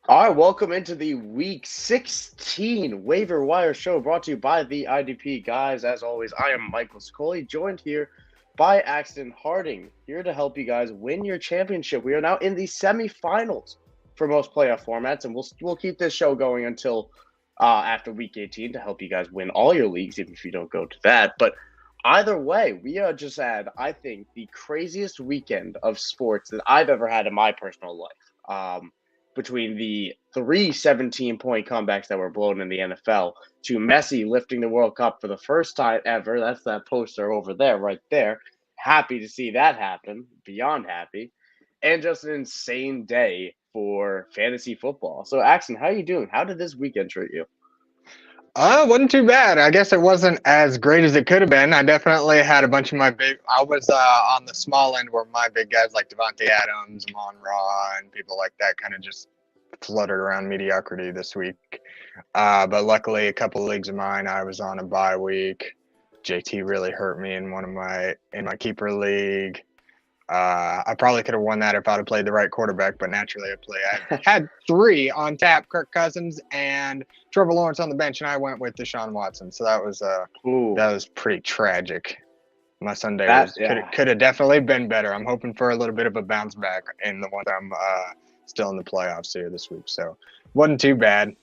All right, welcome into the Week 16 Waiver Wire Show brought to you by the IDP Guys. As always, I am Michael Sicoli, joined here by Axton Harding, here to help you guys win your championship. We are now in the semifinals for most playoff formats, and we'll keep this show going until after Week 18 to help you guys win all your leagues, even if you don't go to that. But either way, we just had, I think, the craziest weekend of sports that I've ever had in my personal life. Between the three 17-point comebacks that were blown in the NFL to Messi lifting the World Cup for the first time ever. That's that poster over there, right there. Happy to see that happen. Beyond happy. And just an insane day for fantasy football. So, Axon, how are you doing? How did this weekend treat you? Wasn't too bad. I guess it wasn't as great as it could have been. I definitely had a bunch of my big. I was on the small end where my big guys like Devontae Adams, Amon Ra, and people like that kind of just fluttered around mediocrity this week. But luckily, a couple of leagues of mine, I was on a bye week. JT really hurt me in my keeper league. I probably could have won that if I'd have played the right quarterback, but naturally I had three on tap: Kirk Cousins and Trevor Lawrence on the bench, and I went with Deshaun Watson. So that was pretty tragic. My Sunday could have definitely been better. I'm hoping for a little bit of a bounce back in the ones I'm still in the playoffs here this week. So wasn't too bad.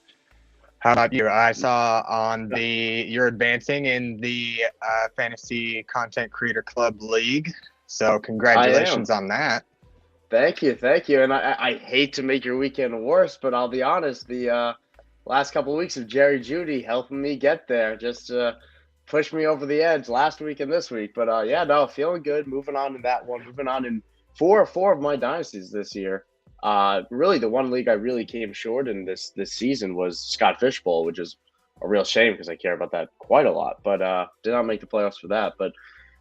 How about you? I saw you're advancing in the Fantasy Content Creator Club League. So congratulations on that. Thank you. And I hate to make your weekend worse, but I'll be honest, the last couple of weeks of Jerry Judy helping me get there, just push me over the edge last week and this week. But feeling good. Moving on in that one. Moving on in four of my dynasties this year. Really, the one league I really came short in this season was Scott Fishbowl, which is a real shame because I care about that quite a lot. But did not make the playoffs for that. But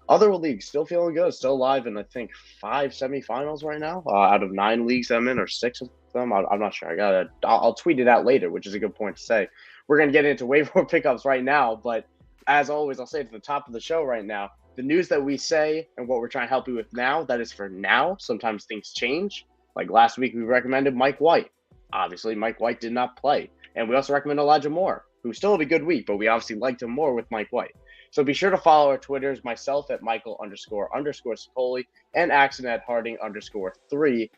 other leagues still feeling good, still live in I think 5 semifinals right now. Out of 9 leagues I'm in, or 6 of them, I'm not sure. I'll tweet it out later, which is a good point to say. We're gonna get into waiver pickups right now, but as always, I'll say it at the top of the show right now. The news that we say and what we're trying to help you with now, that is for now. Sometimes things change. Like last week, we recommended Mike White. Obviously, Mike White did not play, and we also recommended Elijah Moore, who still had a good week, but we obviously liked him more with Mike White. So be sure to follow our Twitters, myself at Michael__Sicoli and Axton at Harding_3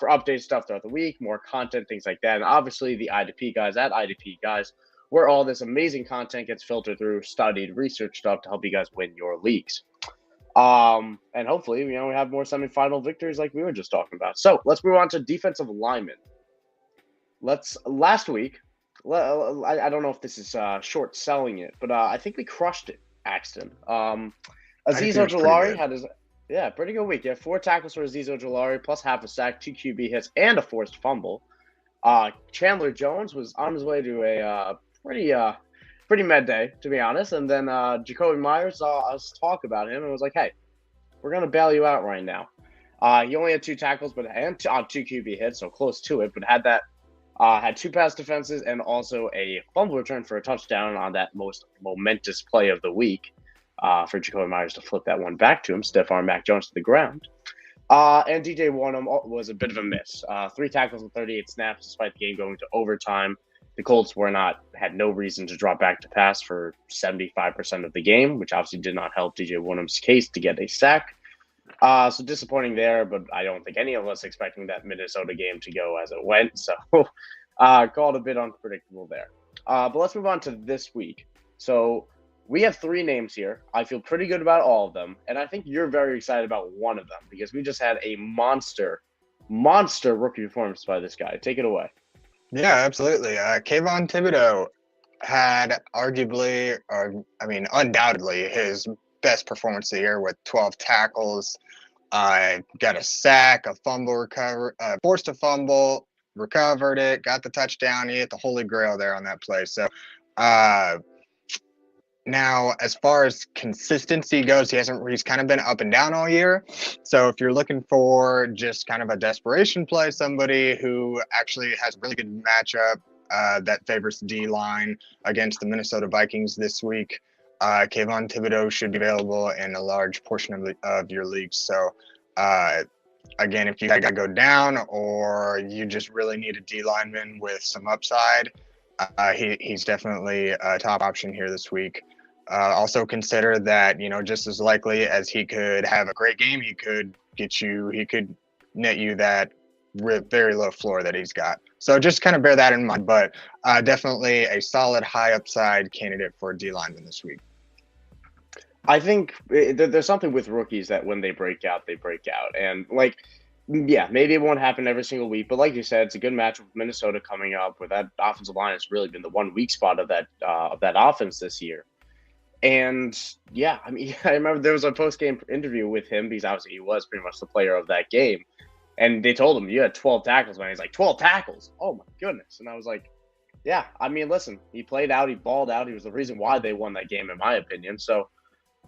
for updated stuff throughout the week, more content, things like that. And obviously the IDP guys at IDP Guys, where all this amazing content gets filtered through studied research stuff to help you guys win your leagues. And hopefully, we have more semifinal victories like we were just talking about. So let's move on to defensive linemen. Last week, I don't know if this is short selling it, but I think we crushed it. Axton. Azeez Ojulari had his pretty good week. Yeah, 4 tackles for Azeez Ojulari, plus half a sack, 2 QB hits, and a forced fumble. Chandler Jones was on his way to a pretty med day, to be honest. And then Jacoby Myers saw us talk about him and was like, "Hey, we're gonna bail you out right now." He only had 2 tackles, but and 2 QB hits, so close to it. But had 2 pass defenses and also a fumble return for a touchdown on that most momentous play of the week for Jacoby Myers to flip that one back to him, stiff arm Mac Jones to the ground. And DJ Wonnum was a bit of a miss. 3 tackles and 38 snaps despite the game going to overtime. The Colts had no reason to drop back to pass for 75% of the game, which obviously did not help DJ Wonnum's case to get a sack. So disappointing there, but I don't think any of us expecting that Minnesota game to go as it went. So called a bit unpredictable there. But let's move on to this week. So we have 3 names here. I feel pretty good about all of them. And I think you're very excited about one of them because we just had a monster rookie performance by this guy. Take it away. Yeah, absolutely. Kayvon Thibodeau had undoubtedly his best performance of the year with 12 tackles, got a sack, a fumble forced a fumble, recovered it, got the touchdown. He hit the holy grail there on that play. So now, as far as consistency goes, he's kind of been up and down all year. So if you're looking for just kind of a desperation play, somebody who actually has a really good matchup that favors the D-line against the Minnesota Vikings this week, Kayvon Thibodeau should be available in a large portion of your leagues. So again, if you got to go down or you just really need a D lineman with some upside, he's definitely a top option here this week. Also consider that, just as likely as he could have a great game, he could net you that very low floor that he's got. So just kind of bear that in mind, but definitely a solid high upside candidate for D lineman this week. I think there's something with rookies that when they break out, they break out. And yeah, maybe it won't happen every single week, but like you said, it's a good match with Minnesota coming up, where that offensive line has really been the one weak spot of that offense this year. And yeah, I mean, I remember there was a post-game interview with him because obviously he was pretty much the player of that game. And they told him, you had 12 tackles, man. He's like, 12 tackles? Oh, my goodness. And I was like, yeah, I mean, listen, he played out, he balled out. He was the reason why they won that game, in my opinion. So,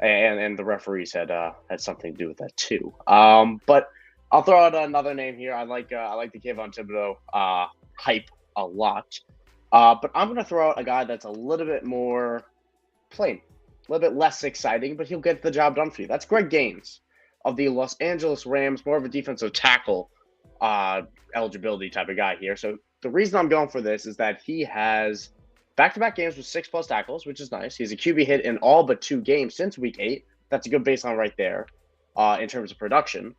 and the referees had something to do with that too. But I'll throw out another name here. I like the Kayvon Thibodeau hype a lot. But I'm going to throw out a guy that's a little bit more plain, a little bit less exciting, but he'll get the job done for you. That's Greg Gaines of the Los Angeles Rams, more of a defensive tackle eligibility type of guy here. So the reason I'm going for this is that he has back-to-back games with 6+ tackles, which is nice. He's a QB hit in all but 2 games since Week 8. That's a good baseline right there in terms of production.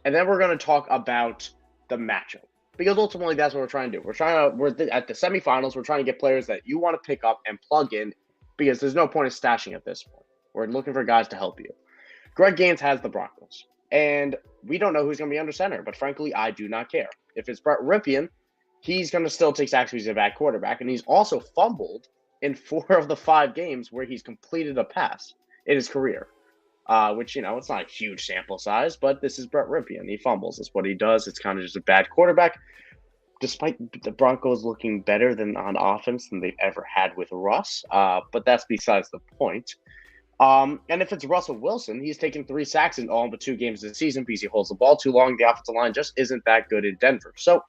And then we're going to talk about the matchup, because ultimately that's what we're trying to do. We're at the semifinals. We're trying to get players that you want to pick up and plug in, because there's no point in stashing at this point. We're looking for guys to help you. Greg Gaines has the Broncos, and we don't know who's going to be under center, but frankly, I do not care. If it's Brett Ripien, he's going to still take sacks because he's a bad quarterback, and he's also fumbled in 4 of the 5 games where he's completed a pass in his career, which, it's not a huge sample size, but this is Brett Ripien. He fumbles. That's what he does. It's kind of just a bad quarterback, despite the Broncos looking better than on offense than they've ever had with Russ, but that's besides the point. And if it's Russell Wilson, he's taken 3 sacks in all but 2 games this season because he holds the ball too long. The offensive line just isn't that good in Denver. So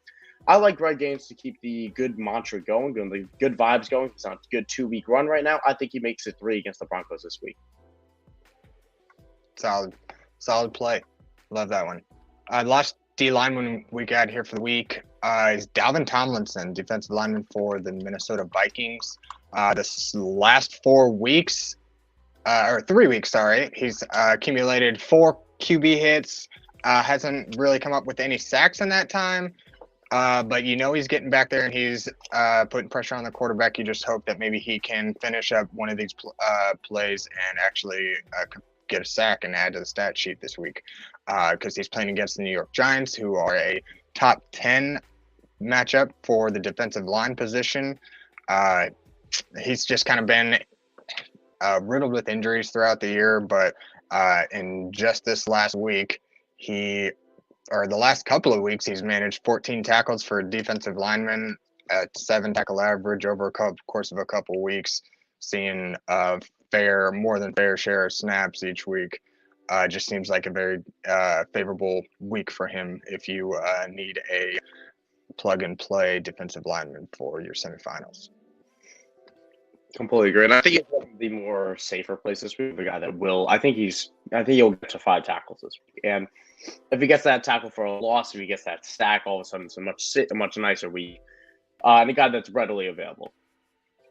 I like Greg Gaines to keep the good mantra going, the good vibes going. He's on a good 2-week run right now. I think he makes it 3 against the Broncos this week. Solid play. Love that one. Last D lineman we got here for the week is Dalvin Tomlinson, defensive lineman for the Minnesota Vikings. This last 4 weeks, or 3 weeks, sorry, he's accumulated 4 QB hits. Hasn't really come up with any sacks in that time. But he's getting back there and he's putting pressure on the quarterback. You just hope that maybe he can finish up one of these plays and actually get a sack and add to the stat sheet this week, because he's playing against the New York Giants, who are a top 10 matchup for the defensive line position. He's just kind of been riddled with injuries throughout the year, but in just this last week, the last couple of weeks, he's managed 14 tackles for a defensive lineman at 7 tackle average over course of a couple of weeks, seeing more than fair share of snaps each week. Just seems like a very favorable week for him if you need a plug-and-play defensive lineman for your semifinals. Completely agree. And I think it's one of the more safer places this week. The guy that I think he'll get to 5 tackles this week. And if he gets that tackle for a loss, if he gets that stack, all of a sudden it's a much nicer week. And a guy that's readily available.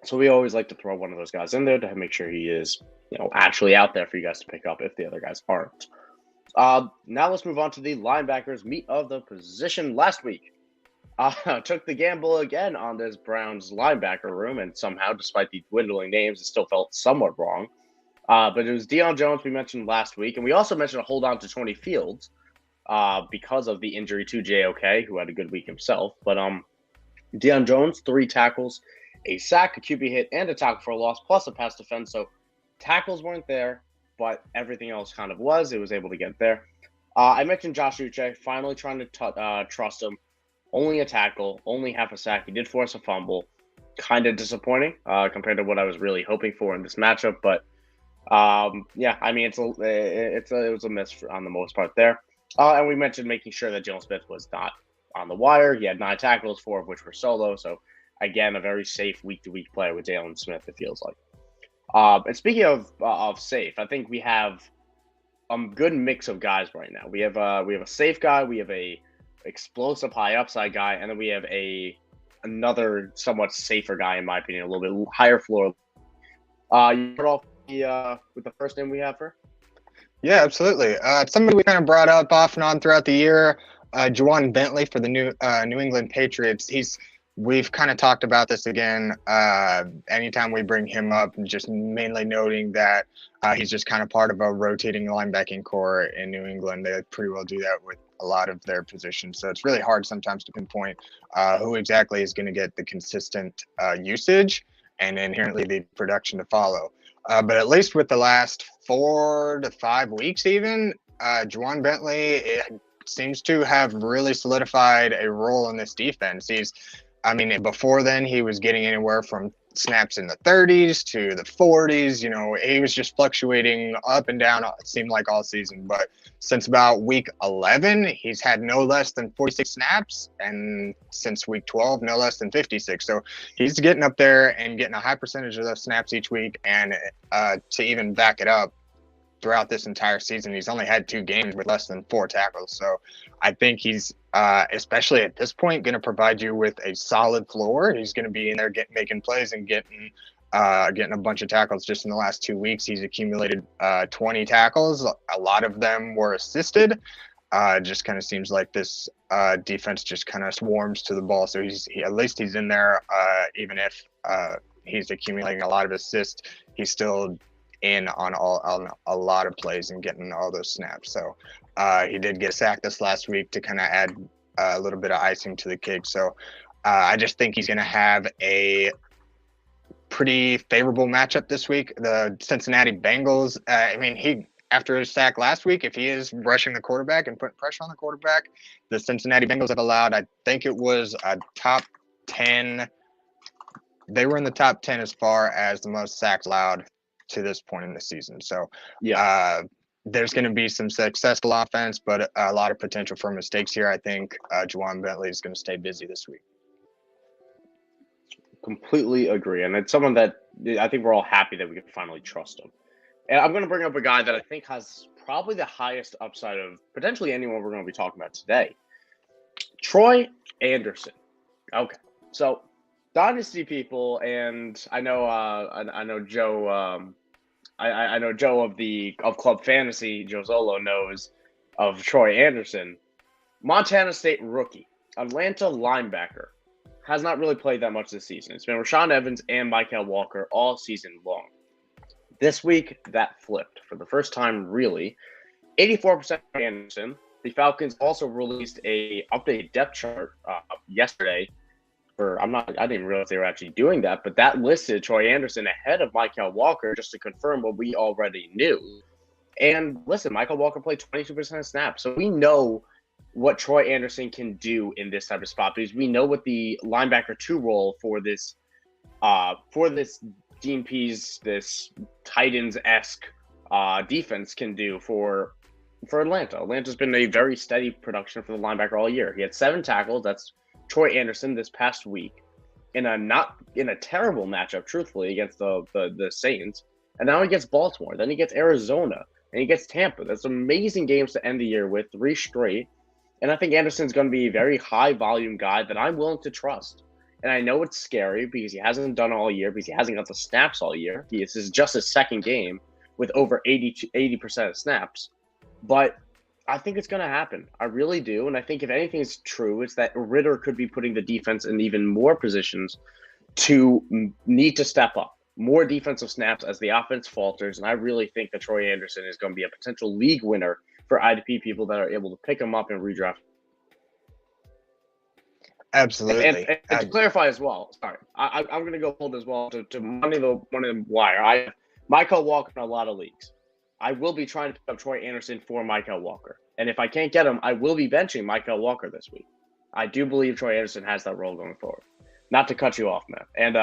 So we always like to throw one of those guys in there to make sure he is, actually out there for you guys to pick up if the other guys aren't. Now let's move on to the linebackers meat of the position. Last week, took the gamble again on this Browns linebacker room, and somehow, despite the dwindling names, it still felt somewhat wrong. But it was Deion Jones we mentioned last week, and we also mentioned a hold on to Tony Fields because of the injury to JOK, who had a good week himself. But Deion Jones, 3 tackles, a sack, a QB hit, and a tackle for a loss, plus a pass defense. So tackles weren't there, but everything else kind of was. It was able to get there. I mentioned Josh Uche, finally trying to trust him. Only a tackle, only half a sack. He did force a fumble. Kind of disappointing compared to what I was really hoping for in this matchup. But yeah, I mean, it was a miss on the most part there. And we mentioned making sure that Jalen Smith was not on the wire. He had 9 tackles, 4 of which were solo. So again, a very safe week-to-week player with Jalen Smith, it feels like. And speaking of safe, I think we have good mix of guys right now. We have a safe guy, we have a explosive high upside guy, and then we have another somewhat safer guy in my opinion, a little bit higher floor. You start off with the first name we have for? Yeah, absolutely. Somebody we kind of brought up off and on throughout the year, Juwan Bentley for the New England Patriots. We've kind of talked about this again. Anytime we bring him up, just mainly noting that he's just kind of part of a rotating linebacking core in New England. They pretty well do that with a lot of their positions. So it's really hard sometimes to pinpoint who exactly is going to get the consistent usage and inherently the production to follow. But at least with the last 4 to 5 weeks, even, Juwan Bentley seems to have really solidified a role in this defense. Before then, he was getting anywhere from snaps in the 30s to the 40s. He was just fluctuating up and down, it seemed like all season. But since about week 11, he's had no less than 46 snaps. And since week 12, no less than 56. So he's getting up there and getting a high percentage of those snaps each week. And to even back it up, throughout this entire season, he's only had 2 games with less than 4 tackles. So I think he's, especially at this point, going to provide you with a solid floor. He's going to be in there making plays and getting a bunch of tackles. Just in the last 2 weeks, he's accumulated 20 tackles. A lot of them were assisted. Just kind of seems like this defense just kind of swarms to the ball. So at least he's in there, even if he's accumulating a lot of assists. He's still in on a lot of plays and getting all those snaps. So he did get a sack this last week to kind of add a little bit of icing to the cake. So I just think he's going to have a pretty favorable matchup this week. The Cincinnati Bengals, after his sack last week, if he is rushing the quarterback and putting pressure on the quarterback, the Cincinnati Bengals have allowed, I think it was a top 10. They were in the top 10 as far as the most sacks allowed to this point in the season. So there's going to be some successful offense, but a lot of potential for mistakes here. I think Juwan Bentley is going to stay busy this week. Completely agree. And it's someone that I think we're all happy that we can finally trust him. And I'm going to bring up a guy that I think has probably the highest upside of potentially anyone we're going to be talking about today. Troy Anderson. Okay. So Dynasty people, and I know Joe. I know Joe of Club Fantasy. Joe Zolo knows of Troy Anderson, Montana State rookie, Atlanta linebacker, has not really played that much this season. It's been Rashaan Evans and Michael Walker all season long. This week, that flipped for the first time, really. 84% Anderson. The Falcons also released a updated depth chart yesterday. I didn't even realize they were actually doing that, but that listed Troy Anderson ahead of Michael Walker just to confirm what we already knew. And listen, Michael Walker played 22% of snaps, so we know what Troy Anderson can do in this type of spot because we know what the linebacker 2 role for this DMP's, this Titans-esque defense can do for Atlanta. Atlanta's been a very steady production for the linebacker all year. He had 7 tackles. That's Troy Anderson this past week in a terrible matchup, truthfully, against the Saints. And now he gets Baltimore. Then he gets Arizona. And he gets Tampa. That's amazing games to end the year with, 3 straight. And I think Anderson's going to be a very high-volume guy that I'm willing to trust. And I know it's scary because he hasn't done all year, because he hasn't got the snaps all year. This is just his second game with over 80% of snaps. But I think it's going to happen. I really do. And I think if anything is true, it's that Ritter could be putting the defense in even more positions to need to step up. More defensive snaps as the offense falters. And I really think that Troy Anderson is going to be a potential league winner for IDP people that are able to pick him up and redraft. Absolutely. And to clarify as well, sorry, I'm going to go hold as well to money the wire. Michael Walker in a lot of leagues. I will be trying to pick up Troy Anderson for Michael Walker. And if I can't get him, I will be benching Michael Walker this week. I do believe Troy Anderson has that role going forward. Not to cut you off, man. And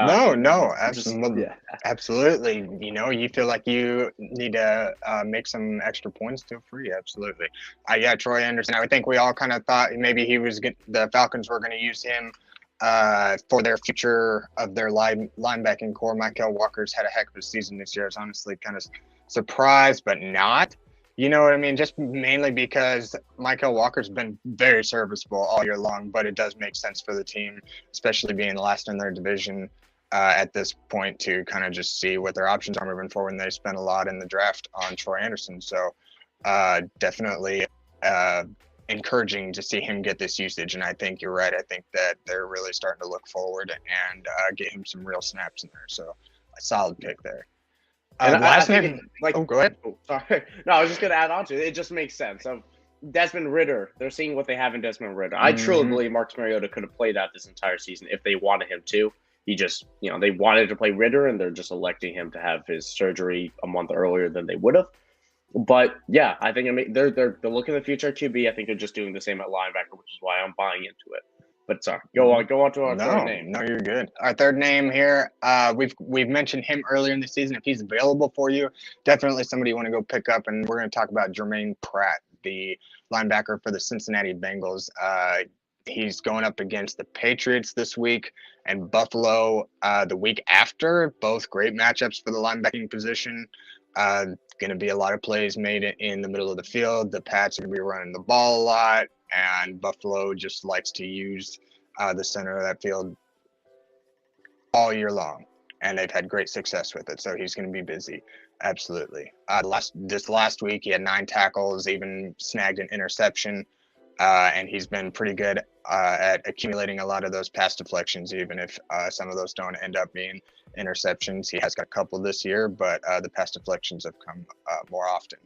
no, absolutely. Yeah. Absolutely. You feel like you need to make some extra points, feel free. Absolutely. Troy Anderson. I think we all kind of thought maybe the Falcons were going to use him for their future of their linebacking core. Michael Walker's had a heck of a season this year. I was honestly kind of surprised, but not. You know what I mean? Just mainly because Michael Walker's been very serviceable all year long, but it does make sense for the team, especially being last in their division at this point, to kind of just see what their options are moving forward. And they spent a lot in the draft on Troy Anderson. So definitely encouraging to see him get this usage. And I think you're right. I think that they're really starting to look forward and get him some real snaps in there. So a solid pick there. And last I name, like, go ahead. Oh, sorry. No, I was just gonna add on to it. It just makes sense. Desmond Ridder, they're seeing what they have in Desmond Ridder. I truly believe Marcus Mariota could have played out this entire season if they wanted him to. He just, they wanted to play Ridder, and they're just electing him to have his surgery a month earlier than they would have. But yeah, I think they're looking at the future QB. I think they're just doing the same at linebacker, which is why I'm buying into it. But sorry, go on to our third name. No, you're good. Our third name here, we've mentioned him earlier in the season. If he's available for you, definitely somebody you want to go pick up. And we're going to talk about Jermaine Pratt, the linebacker for the Cincinnati Bengals. He's going up against the Patriots this week and Buffalo the week after. Both great matchups for the linebacking position. Going to be a lot of plays made in the middle of the field. The Pats are going to be running the ball a lot, and Buffalo just likes to use the center of that field all year long, and they've had great success with it. So he's going to be busy, absolutely. This last week, he had 9 tackles, even snagged an interception, and he's been pretty good at accumulating a lot of those pass deflections, even if some of those don't end up being interceptions. He has got a couple this year, but the pass deflections have come more often.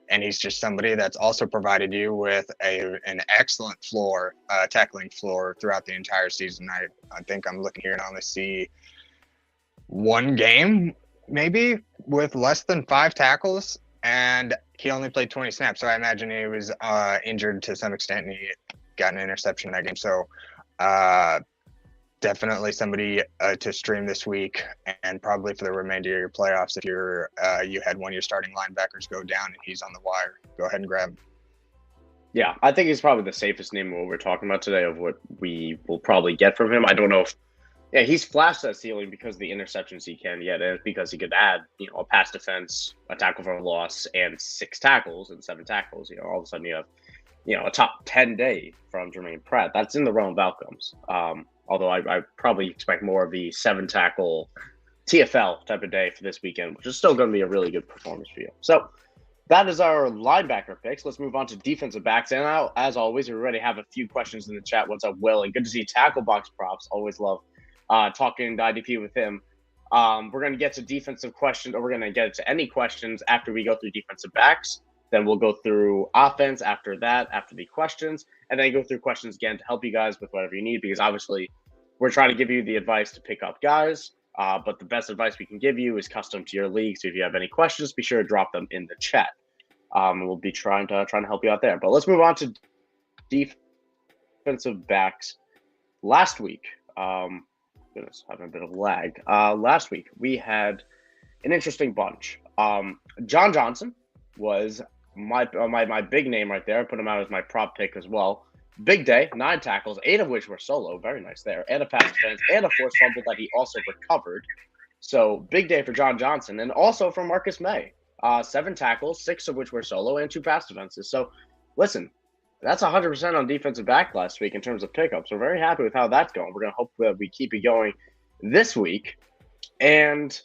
And he's just somebody that's also provided you with an excellent floor, tackling floor throughout the entire season. I think I'm looking here and I only see one game, maybe, with less than 5 tackles, and he only played 20 snaps. So I imagine he was injured to some extent, and he got an interception in that game. So definitely somebody to stream this week, and probably for the remainder of your playoffs. If you had one of your starting linebackers go down and he's on the wire, go ahead and grab him. Yeah, I think he's probably the safest name what we're talking about today of what we will probably get from him. I don't know if he's flashed that ceiling because of the interceptions he can get, and because he could add, a pass defense, a tackle for a loss, and 6 tackles and 7 tackles. All of a sudden you have, a top 10 day from Jermaine Pratt. That's in the realm of outcomes. Although I probably expect more of the 7 tackle TFL type of day for this weekend, which is still going to be a really good performance for you. So that is our linebacker picks. Let's move on to defensive backs. And now, as always, we already have a few questions in the chat. What's up, Will? And good to see Tackle Box Props. Always love talking to IDP with him. We're going to get to defensive questions, or we're going to get to any questions after we go through defensive backs. Then we'll go through offense after that, after the questions, and then go through questions again to help you guys with whatever you need, because obviously we're trying to give you the advice to pick up guys, but the best advice we can give you is custom to your league. So if you have any questions, be sure to drop them in the chat. We'll be trying to help you out there. But let's move on to defensive backs. Last week, goodness, having a bit of lag. Last week we had an interesting bunch. John Johnson was my big name right there. I put him out as my prop pick as well. Big day, 9 tackles, 8 of which were solo. Very nice there. And a pass defense and a forced fumble that he also recovered. So big day for John Johnson. And also for Marcus May. 7 tackles, 6 of which were solo, and 2 pass defenses. So listen, that's 100% on defensive back last week in terms of pickups. We're very happy with how that's going. We're going to hope that we keep it going this week. And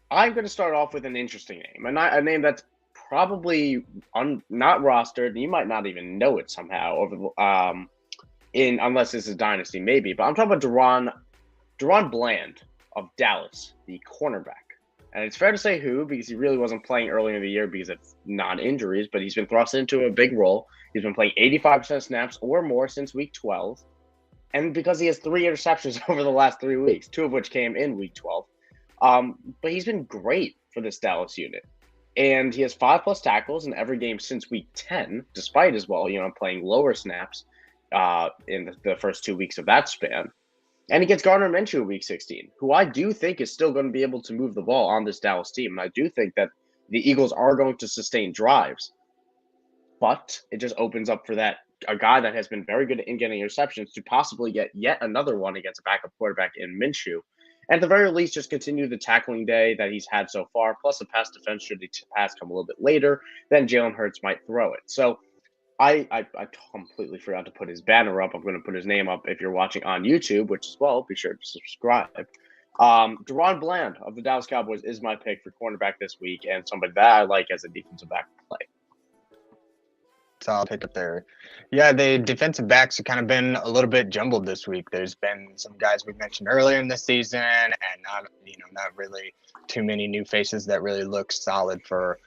I'm going to start off with an interesting name. A name that's probably not rostered, and you might not even know it somehow unless this is Dynasty, maybe. But I'm talking about Deron Bland of Dallas, the cornerback. And it's fair to say who, because he really wasn't playing early in the year because of non-injuries, but he's been thrust into a big role. He's been playing 85% snaps or more since week 12. And because he has 3 interceptions over the last 3 weeks, 2 of which came in week 12. But he's been great for this Dallas unit. And he has 5+ tackles in every game since week 10, despite as well, playing lower snaps in the first 2 weeks of that span. And he gets Gardner Minshew week 16, who I do think is still going to be able to move the ball on this Dallas team. And I do think that the Eagles are going to sustain drives. But it just opens up for a guy that has been very good in getting interceptions to possibly get yet another one against a backup quarterback in Minshew. And at the very least, just continue the tackling day that he's had so far, plus the pass defense should the pass come a little bit later, then Jalen Hurts might throw it. So I completely forgot to put his banner up. I'm going to put his name up if you're watching on YouTube, which as well, be sure to subscribe. Deron Bland of the Dallas Cowboys is my pick for cornerback this week, and somebody that I like as a defensive back play. Solid pick up there. Yeah, the defensive backs have kind of been a little bit jumbled this week. There's been some guys we mentioned earlier in the season, and not really too many new faces that really look solid for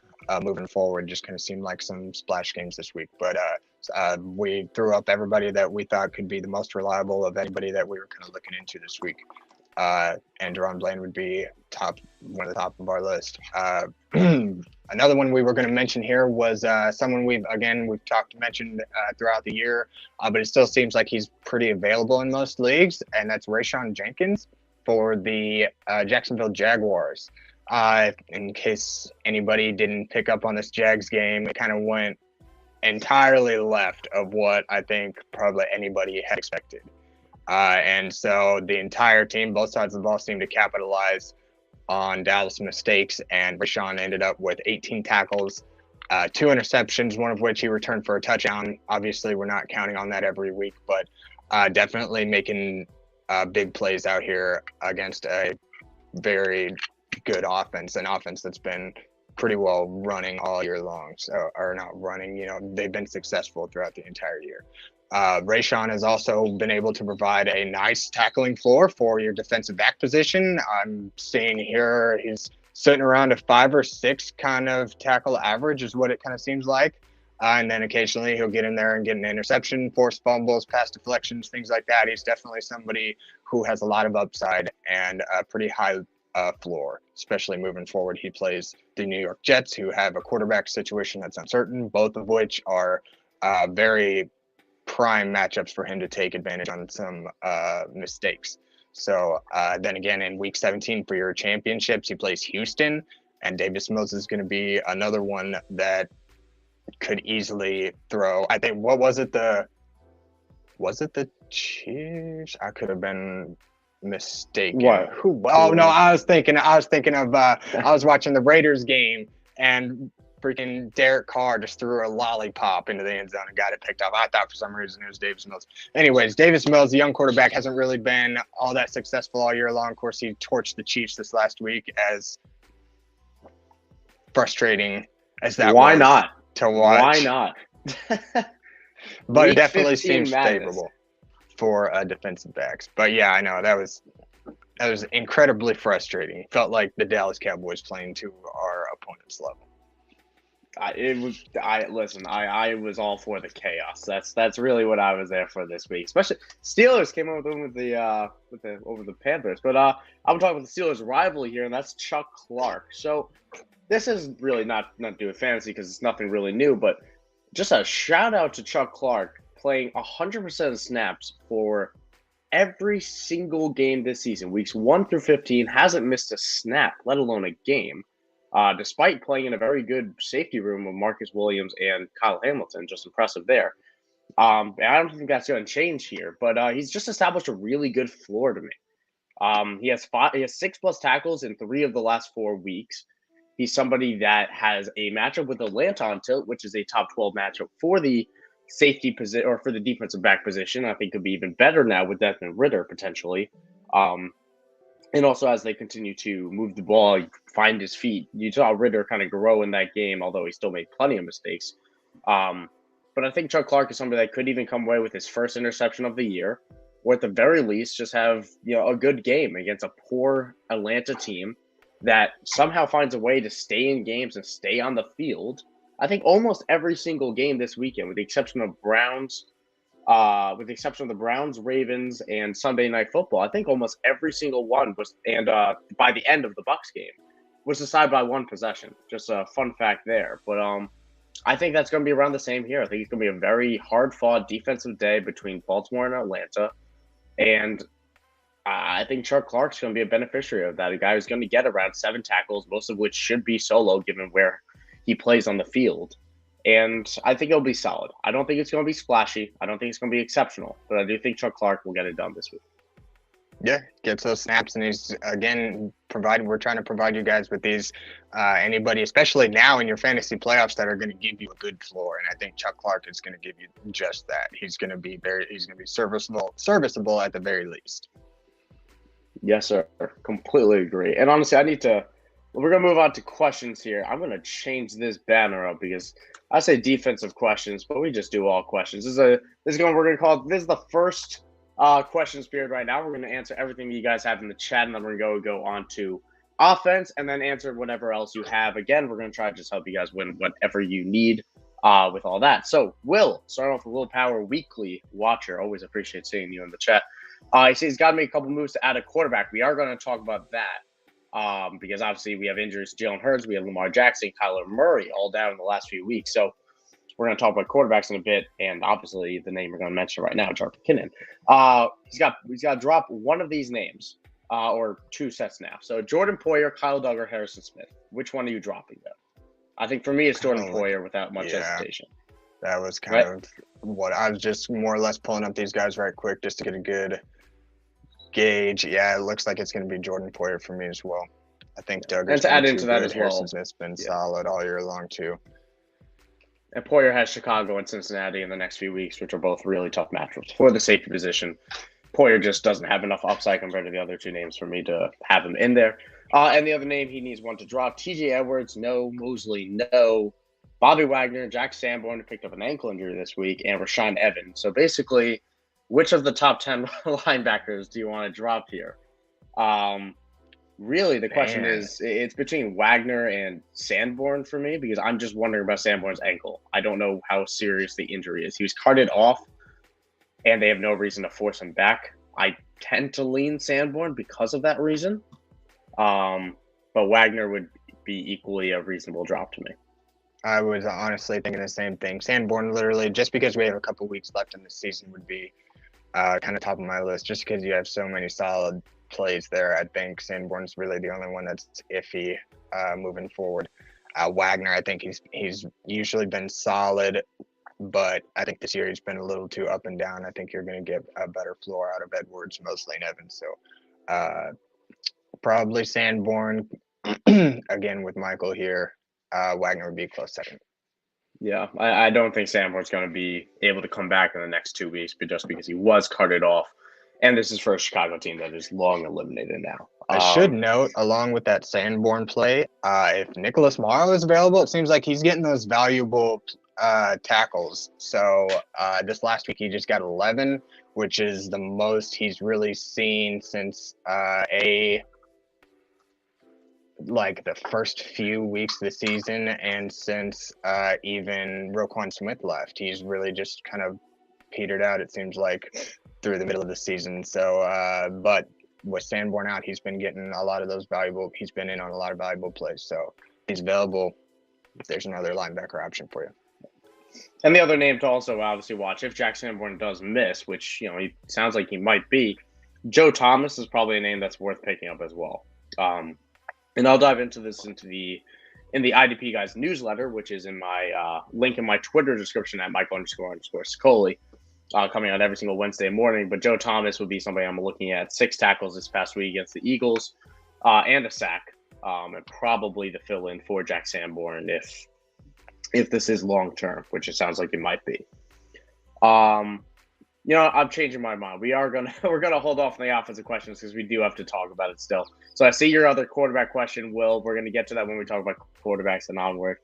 moving forward. Just kind of seemed like some splash games this week. But we threw up everybody that we thought could be the most reliable of anybody that we were kind of looking into this week. And Deron Bland would be one of the top of our list. Another one we were going to mention here was someone we've mentioned throughout the year, but it still seems like he's pretty available in most leagues, and that's Rayshon Jenkins for the Jacksonville Jaguars. In case anybody didn't pick up on this Jags game, it kind of went entirely left of what I think probably anybody had expected. And so the entire team, both sides of the ball, seemed to capitalize on Dallas' mistakes, and Rayshon ended up with 18 tackles, 2 interceptions, one of which he returned for a touchdown. Obviously, we're not counting on that every week, but definitely making big plays out here against a very good offense, an offense that's been pretty well running all year long. Or not running, they've been successful throughout the entire year. Rayshon has also been able to provide a nice tackling floor for your defensive back position. I'm seeing here he's sitting around a 5 or 6 kind of tackle average is what it kind of seems like. And then occasionally he'll get in there and get an interception, force fumbles, pass deflections, things like that. He's definitely somebody who has a lot of upside and a pretty high floor, especially moving forward. He plays the New York Jets, who have a quarterback situation that's uncertain, both of which are very prime matchups for him to take advantage on some mistakes. So then again, in week 17 for your championships, he plays Houston, and Davis Mills is going to be another one that could easily throw. I think, was it the Chiefs? I could have been mistaken. What? Oh no, I was thinking of I was watching the Raiders game, and freaking Derek Carr just threw a lollipop into the end zone and got it picked up. I thought for some reason it was Davis Mills. Anyways, Davis Mills, the young quarterback, hasn't really been all that successful all year long. Of course, he torched the Chiefs this last week, as frustrating as that Why was not? To watch. Why not? But it definitely seems madness. favorable for defensive backs. But yeah, I know that was incredibly frustrating. Felt like the Dallas Cowboys playing to our opponent's level. I was all for the chaos. That's really what I was there for this week. Especially Steelers came over with the Panthers. But I'm talking about the Steelers' rival here, and that's Chuck Clark. So this is really not to do with fantasy because it's nothing really new, but just a shout out to Chuck Clark playing 100% of snaps for every single game this season. Weeks 1 through 15, hasn't missed a snap, let alone a game. Despite playing in a very good safety room with Marcus Williams and Kyle Hamilton. Just impressive there. I don't think that's going to change here, but he's just established a really good floor to me. He has 6+ tackles in 3 of the last 4 weeks. He's somebody that has a matchup with Atlanta on tilt, which is a top 12 matchup for the safety position or for the defensive back position. I think could be even better now with Desmond Ridder potentially. And also, as they continue to move the ball, find his feet. You saw Ridder kind of grow in that game, although he still made plenty of mistakes. But I think Chuck Clark is somebody that could even come away with his first interception of the year, or at the very least, just have a good game against a poor Atlanta team that somehow finds a way to stay in games and stay on the field. I think almost every single game this weekend, with the exception of the Browns, Ravens, and Sunday Night Football, I think almost every single one was, and by the end of the Bucs game, was decided by 1 possession. Just a fun fact there. But I think that's going to be around the same here. I think it's going to be a very hard-fought defensive day between Baltimore and Atlanta. And I think Chuck Clark's going to be a beneficiary of that. A guy who's going to get around 7 tackles, most of which should be solo given where he plays on the field. And I think it'll be solid. I don't think it's going to be splashy. I don't think it's going to be exceptional. But I do think Chuck Clark will get it done this week. Yeah, gets those snaps, and he's again provided. We're trying to provide you guys with these anybody, especially now in your fantasy playoffs, that are going to give you a good floor. And I think Chuck Clark is going to give you just that. He's going to be serviceable at the very least. Yes, sir. Completely agree. And honestly, we're going to move on to questions here. I'm going to change this banner up because I say defensive questions, but we just do all questions. We're going to call this is the first questions period right now. We're going to answer everything you guys have in the chat, and then we're going to go on to offense and then answer whatever else you have. Again, we're going to try to just help you guys win whatever you need with all that. So, Will, starting off with Will Power, weekly watcher. Always appreciate seeing you in the chat. He says he's got to make a couple moves to add a quarterback. We are going to talk about that because obviously we have injuries to Jalen Hurts, we have Lamar Jackson, Kyler Murray all down in the last few weeks. So we're going to talk about quarterbacks in a bit, and obviously the name we're going to mention right now, Jarvis McKinnon. He's got to drop one of these names or two sets now. So Jordan Poyer, Kyle Duggar, Harrison Smith. Which one are you dropping though? I think for me it's Jordan Poyer without much hesitation. That was kind of what I was just more or less pulling up these guys right quick just to get a good gauge. Yeah, it looks like it's going to be Jordan Poyer for me as well. I think Duggar's and to add into that as well. Harrison Smith's been solid all year long too. And Poyer has Chicago and Cincinnati in the next few weeks, which are both really tough matchups for the safety position. Poyer just doesn't have enough upside compared to the other two names for me to have him in there. And the other name he needs one to drop, TJ Edwards, no. Mosley, no. Bobby Wagner, Jack Sanborn picked up an ankle injury this week, and Rashaan Evans. So basically, which of the top 10 linebackers do you want to drop here? Really, the question is, it's between Wagner and Sanborn for me because I'm just wondering about Sanborn's ankle. I don't know how serious the injury is. He was carted off, and they have no reason to force him back. I tend to lean Sanborn because of that reason. But Wagner would be equally a reasonable drop to me. I was honestly thinking the same thing. Sanborn, literally, just because we have a couple weeks left in the season, would be kind of top of my list. Just because you have so many solid plays there, I think Sanborn's really the only one that's iffy moving forward. Wagner, I think he's usually been solid, but I think this year he's been a little too up and down. I think you're going to get a better floor out of Edwards, Mosley, and Evans. So probably Sanborn. Again, with Michael here. Wagner would be a close second. Yeah, I don't think Sanborn's going to be able to come back in the next 2 weeks, but just because he was carted off, and this is for a Chicago team that is long eliminated now. I should note, along with that Sanborn play, if Nicholas Morrow is available, it seems like he's getting those valuable tackles. So this last week he just got 11, which is the most he's really seen since like the first few weeks of the season, and since even Roquan Smith left. He's really just kind of petered out, it seems like, through the middle of the season. So but with Sanborn out, he's been getting a lot of those he's been in on a lot of valuable plays. So he's available if there's another linebacker option for you. And the other name to also obviously watch, if Jack Sanborn does miss, which he sounds like he might be, Joe Thomas is probably a name that's worth picking up as well. And I'll dive into this in the IDP Guys newsletter, which is in my link in my Twitter description at Michael__Sicoli, coming out every single Wednesday morning. But Joe Thomas would be somebody I'm looking at. 6 tackles this past week against the Eagles, and a sack, and probably the fill-in for Jack Sanborn if this is long-term, which it sounds like it might be. I'm changing my mind. We're gonna hold off on the offensive questions because we do have to talk about it still. So I see your other quarterback question, Will. We're gonna get to that when we talk about quarterbacks and onward.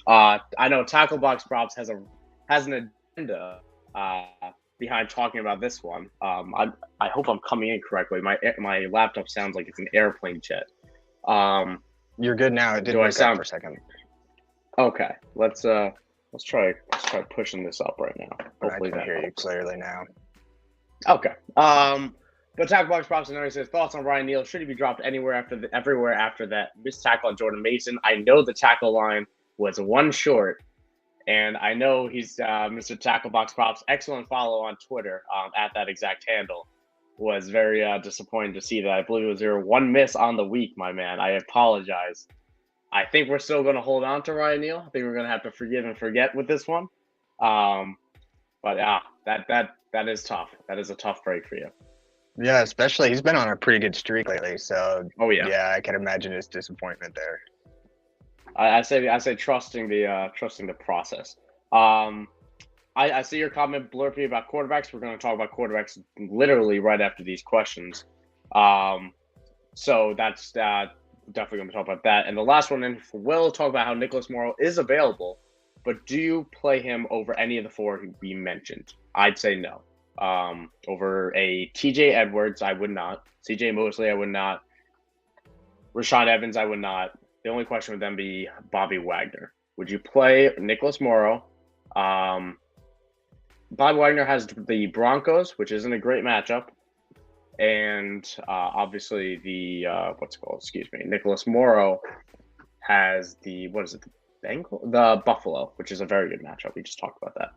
I know Tackle Box Props has an agenda behind talking about this one. I hope I'm coming in correctly. My laptop sounds like it's an airplane jet. You're good now. It did wake up for a second. Okay, let's try pushing this up right now. Hopefully I can hear you clearly now. Okay. But Tackle Box Props and says thoughts on Ryan Neal. Should he be dropped everywhere after that missed tackle on Jordan Mason? I know the tackle line was one short, and I know he's Mr. Tackle Box Props. Excellent follow on Twitter at that exact handle. Was very disappointed to see that. I believe it was your one miss on the week, my man. I apologize. I think we're still going to hold on to Ryan Neal. I think we're going to have to forgive and forget with this one. But that is tough. That is a tough break for you. Yeah, especially he's been on a pretty good streak lately. So Oh yeah. yeah, I can imagine his disappointment there. I say trusting the process. I see your comment, Blurpy, about quarterbacks. We're going to talk about quarterbacks literally right after these questions. So that's definitely going to talk about that. And the last one, and we'll talk about how Nicholas Morrow is available, but do you play him over any of the four we mentioned? I'd say no. Over a TJ Edwards, I would not. CJ Mosley, I would not. Rashawn Evans, I would not. The only question would then be Bobby Wagner. Would you play Nicholas Morrow? Bobby Wagner has the Broncos, which isn't a great matchup. And obviously the Nicholas Morrow has the Buffalo, which is a very good matchup. We just talked about that.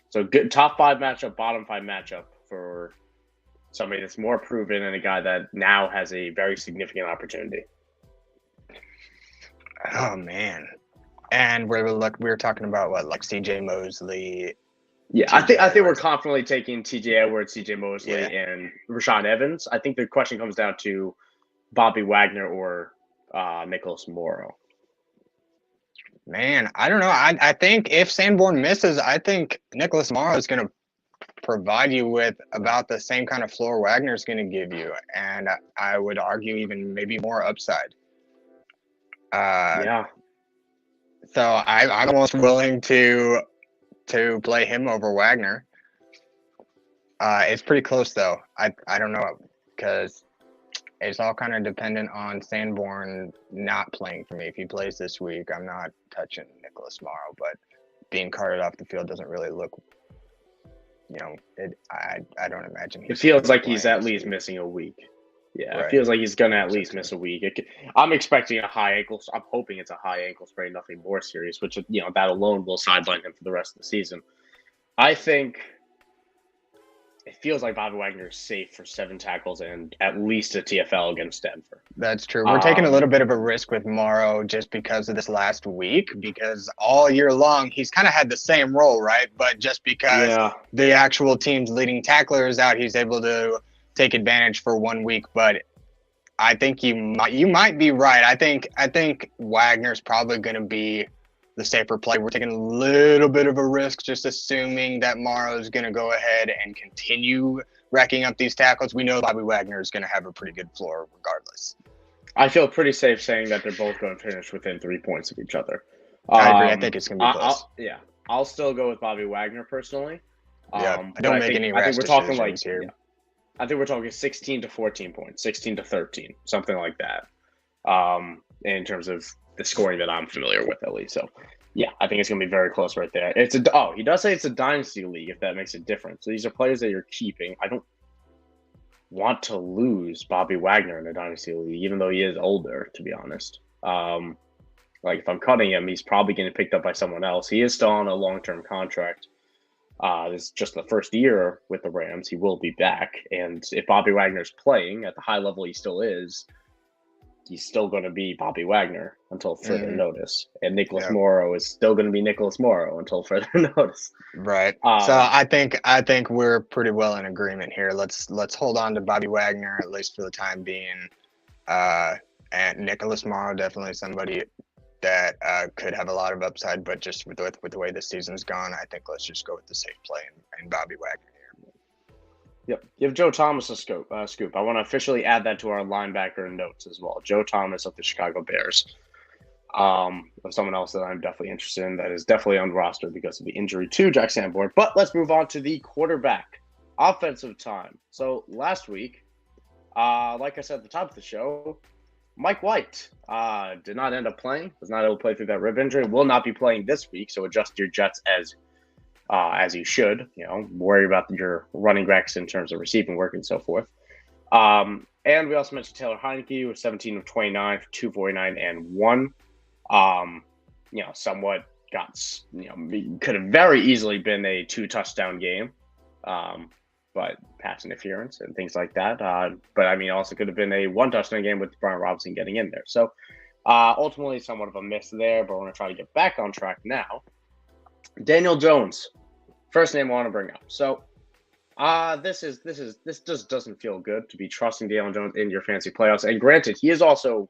So good top 5 matchup, bottom 5 matchup for somebody that's more proven and a guy that now has a very significant opportunity. Oh man. And we were talking about what, like CJ Mosley. Yeah, I think we're confidently taking TJ Edwards, CJ Mosley, and Rashawn Evans. I think the question comes down to Bobby Wagner or Nicholas Morrow. Man, I don't know. I think if Sanborn misses, I think Nicholas Morrow is going to provide you with about the same kind of floor Wagner's going to give you, and I would argue even maybe more upside. Yeah. So I'm almost willing to play him over Wagner. It's pretty close though. I don't know, because it's all kind of dependent on Sanborn not playing for me. If he plays this week, I'm not touching Nicholas Morrow, but being carted off the field doesn't really look, I don't imagine. It feels like he's at least missing a week. Yeah, right. It feels like he's going to at least miss a week. I'm expecting a high ankle. I'm hoping it's a high ankle sprain, nothing more serious, which, that alone will sideline him for the rest of the season. I think it feels like Bobby Wagner is safe for 7 tackles and at least a TFL against Denver. That's true. We're taking a little bit of a risk with Morrow just because of this last week, because all year long he's kind of had the same role, right? But just because the actual team's leading tackler is out, he's able to take advantage for 1 week. But I think you might be right. I think Wagner's probably going to be the safer play. We're taking a little bit of a risk, just assuming that Morrow is going to go ahead and continue racking up these tackles. We know Bobby Wagner is going to have a pretty good floor regardless. I feel pretty safe saying that they're both going to finish within 3 points of each other. I agree. I think it's going to be close. I'll still go with Bobby Wagner personally. I don't make any rash decisions here. Yeah, I think we're talking 16 to 14 points, 16 to 13, something like that. In terms of the scoring that I'm familiar with, at least. So, yeah, I think it's going to be very close right there. He does say it's a dynasty league, if that makes a difference. So these are players that you're keeping. I don't want to lose Bobby Wagner in a dynasty league, even though he is older, to be honest. If I'm cutting him, he's probably getting picked up by someone else. He is still on a long-term contract. This is just the first year with the Rams. He will be back. And if Bobby Wagner's playing at the high level he still is, he's still going to be Bobby Wagner until further notice. And Nicholas Morrow is still going to be Nicholas Morrow until further notice. Right. So I think we're pretty well in agreement here. Let's hold on to Bobby Wagner, at least for the time being. And Nicholas Morrow, definitely somebody that could have a lot of upside, but just with the way the season's gone, I think let's just go with the safe play and Bobby Wagner here. Yep. Give Joe Thomas a scoop. I want to officially add that to our linebacker notes as well. Joe Thomas of the Chicago Bears. Of someone else that I'm definitely interested in that is definitely on roster because of the injury to Jack Sanborn. But let's move on to the quarterback offensive time. So last week, like I said at the top of the show, Mike White did not end up playing, was not able to play through that rib injury, will not be playing this week. So adjust your jets as you should, worry about your running backs in terms of receiving work and so forth. And we also mentioned Taylor Heineke with 17 of 29 for 249 and 1. Somewhat could have very easily been a 2-touchdown game. But pass interference and things like that. Also could have been a 1-touchdown game with Brian Robinson getting in there. So ultimately somewhat of a miss there, but we're going to try to get back on track now. Daniel Jones, first name I want to bring up. So This just doesn't feel good to be trusting Daniel Jones in your fantasy playoffs. And granted, he is also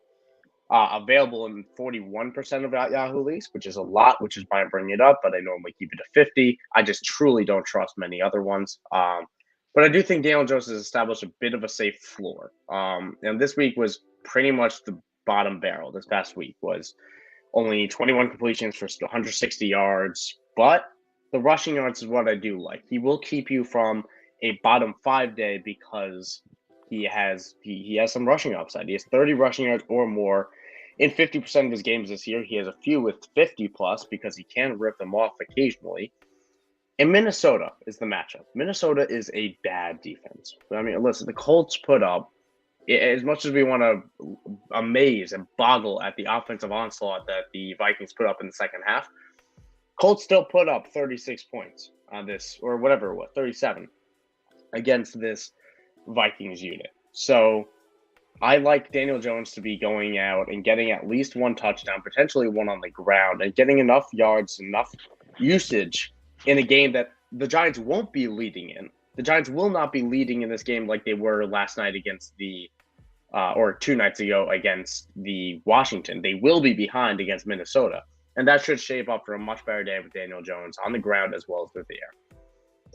available in 41% of Yahoo leagues, which is a lot, which is why I'm bringing it up. But I normally keep it to 50. I just truly don't trust many other ones. But I do think Daniel Jones has established a bit of a safe floor. And this week was pretty much the bottom barrel. This past week was only 21 completions for 160 yards, but the rushing yards is what I do like. He will keep you from a bottom 5 day because he has some rushing upside. He has 30 rushing yards or more in 50% of his games this year. He has a few with 50 plus because he can rip them off occasionally. And Minnesota is the matchup. Minnesota is a bad defense. I mean, listen, the Colts put up, as much as we want to amaze and boggle at the offensive onslaught that the Vikings put up in the second half, Colts still put up 36 points on this, or whatever it was, 37 against this Vikings unit. So I like Daniel Jones to be going out and getting at least one touchdown, potentially one on the ground, and getting enough yards, enough usage in a game that the Giants won't be leading in. The Giants will not be leading in this game like they were last night against the or 2 nights ago against the Washington. They will be behind against Minnesota. And that should shape up for a much better day with Daniel Jones on the ground as well as through the air.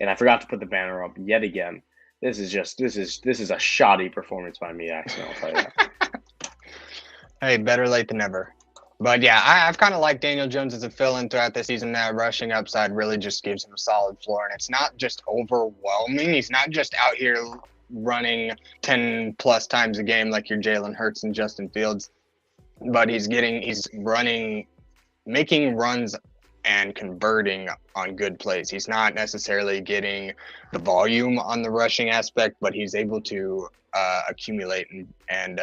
And I forgot to put the banner up yet again. This is a shoddy performance by me, Axton. I'll tell you that. Hey, better late than never. But yeah, I've kind of liked Daniel Jones as a fill-in throughout the season. That rushing upside really just gives him a solid floor, and it's not just overwhelming. He's not just out here running 10 plus times a game like your Jalen Hurts and Justin Fields, but he's running, making runs and converting on good plays. He's not necessarily getting the volume on the rushing aspect, but he's able to accumulate and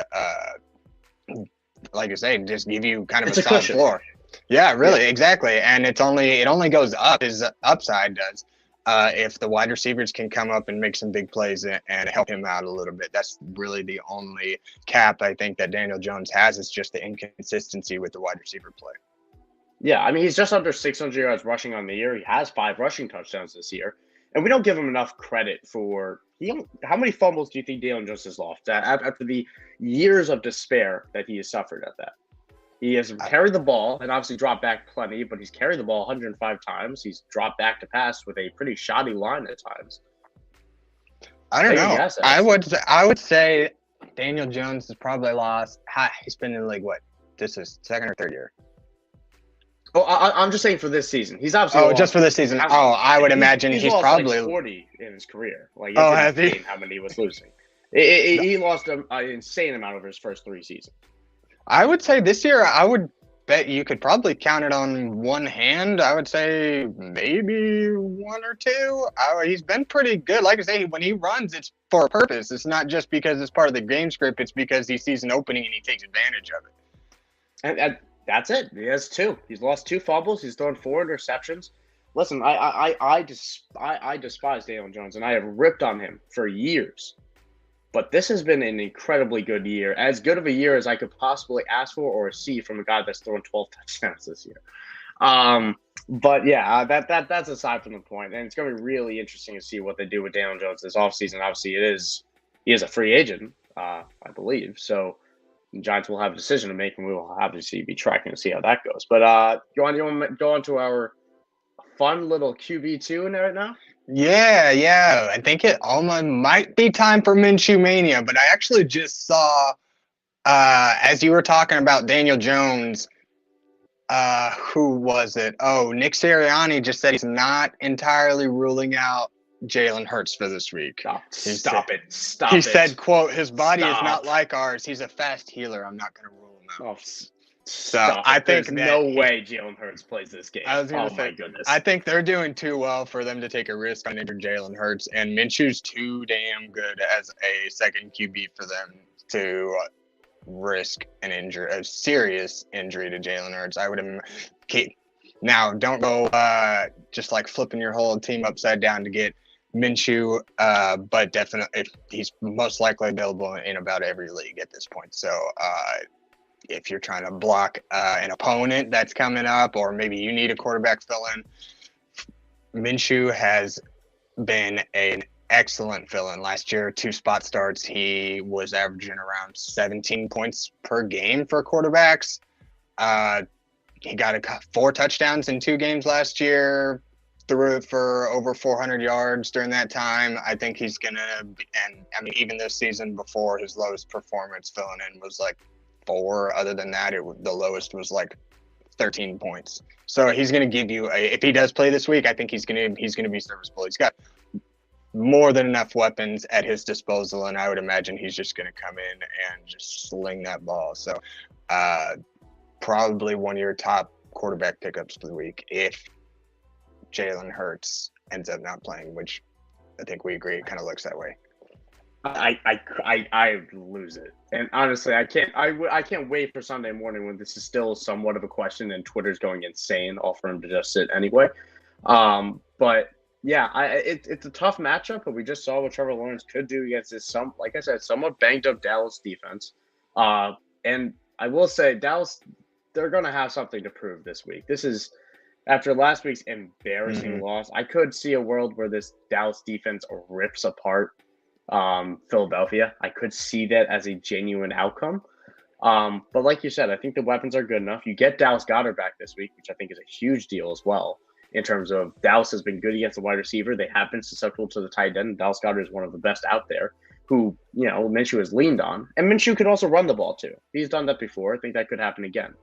like I say, just give you kind of a solid floor. Yeah, really, exactly. And it only goes up. His upside does. If the wide receivers can come up and make some big plays and help him out a little bit. That's really the only cap I think that Daniel Jones has, is just the inconsistency with the wide receiver play. Yeah, I mean, he's just under 600 yards rushing on the year. He has 5 rushing touchdowns this year. And we don't give him enough credit for how many fumbles do you think Daniel Jones has lost after the years of despair that he has suffered at that? He has carried the ball and obviously dropped back plenty, but he's carried the ball 105 times. He's dropped back to pass with a pretty shoddy line at times. I don't know. I would say Daniel Jones has probably lost. He's been in the league, what? This is second or third year? Oh, I'm just saying for this season. He's obviously just for this season. I would imagine he's probably like 40 in his career. Like, has he? How many he was losing? He lost an insane amount over his first 3 seasons. I would say this year, I would bet you could probably count it on one hand. I would say maybe 1 or 2. He's been pretty good. Like I say, when he runs, it's for a purpose. It's not just because it's part of the game script. It's because he sees an opening and he takes advantage of it. And that's it. He has 2. He's lost 2 fumbles. He's thrown 4 interceptions. Listen, I despise Daniel Jones, and I have ripped on him for years. But this has been an incredibly good year, as good of a year as I could possibly ask for or see from a guy that's thrown 12 touchdowns this year. But yeah, that's aside from the point, and it's going to be really interesting to see what they do with Daniel Jones this offseason. Obviously, he is a free agent, I believe, so the Giants will have a decision to make, and we will obviously be tracking to see how that goes. But you want to go on to our fun little QB2 in there right now? Yeah. I think it almost might be time for Minshew Mania, but I actually just saw, as you were talking about Daniel Jones, who was it? Oh, Nick Sirianni just said he's not entirely ruling out Jalen Hurts for this week. Stop it. He said, quote, his body is not like ours. He's a fast healer. I'm not going to rule him out. So I think there's no way Jalen Hurts plays this game. I was going to say, my goodness. I think they're doing too well for them to take a risk on injured Jalen Hurts, and Minshew's too damn good as a second QB for them to risk a serious injury to Jalen Hurts. I would keep. Now, don't go just like flipping your whole team upside down to get Minshew, but definitely he's most likely available in about every league at this point. So if you're trying to block an opponent that's coming up, or maybe you need a quarterback fill-in, Minshew has been an excellent fill-in. Last year, 2 spot starts, he was averaging around 17 points per game for quarterbacks. He got 4 touchdowns in 2 games last year, threw it for over 400 yards during that time. I think he's going to, and I mean, even this season before, his lowest performance filling in was like 4. Other than that, the lowest was like 13 points. So he's going to give you if he does play this week, I think he's going to be serviceable. He's got more than enough weapons at his disposal, and I would imagine he's just going to come in and just sling that ball. So probably one of your top quarterback pickups for the week if Jalen Hurts ends up not playing, which I think we agree it kind of looks that way. I lose it, and honestly, I can't wait for Sunday morning when this is still somewhat of a question and Twitter's going insane, all for him to just sit anyway. But yeah, it's a tough matchup, but we just saw what Trevor Lawrence could do against this like I said, somewhat banged up Dallas defense. And I will say Dallas, they're going to have something to prove this week. This is after last week's embarrassing loss. I could see a world where this Dallas defense rips apart Philadelphia. I could see that as a genuine outcome. But like you said, I think the weapons are good enough. You get Dallas Goedert back this week, which I think is a huge deal as well. In terms of Dallas has been good against the wide receiver. They have been susceptible to the tight end. Dallas Goedert is one of the best out there who, Minshew has leaned on. And Minshew could also run the ball too. He's done that before. I think that could happen again.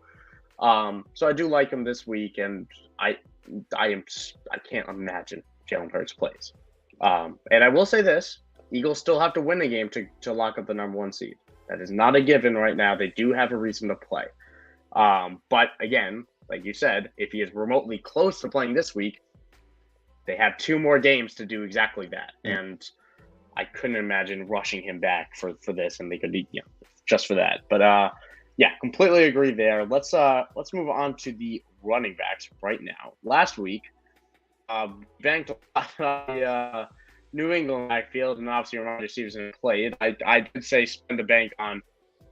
So I do like him this week, and I can't imagine Jalen Hurts plays. And I will say this, Eagles still have to win the game to lock up the number 1 seed. That is not a given right now. They do have a reason to play. But again, like you said, if he is remotely close to playing this week, they have 2 more games to do exactly that. And I couldn't imagine rushing him back for this, and they could be, just for that. But yeah, completely agree there. Let's move on to the running backs right now. Last week, banked on the New England backfield, and obviously Ramondre Stevenson played. I did say spend a bank on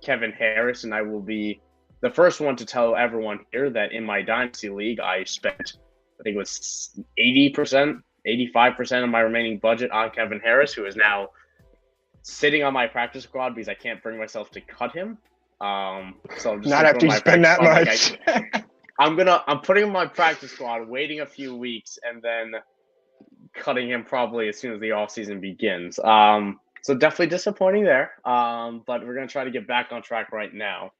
Kevin Harris, and I will be the first one to tell everyone here that in my Dynasty League, I spent, I think it was 80%, 85% of my remaining budget on Kevin Harris, who is now sitting on my practice squad because I can't bring myself to cut him. So I'm just not after you spend that much. I'm putting him in my practice squad, waiting a few weeks, and then cutting him probably as soon as the offseason begins. So definitely disappointing there. But we're going to try to get back on track right now.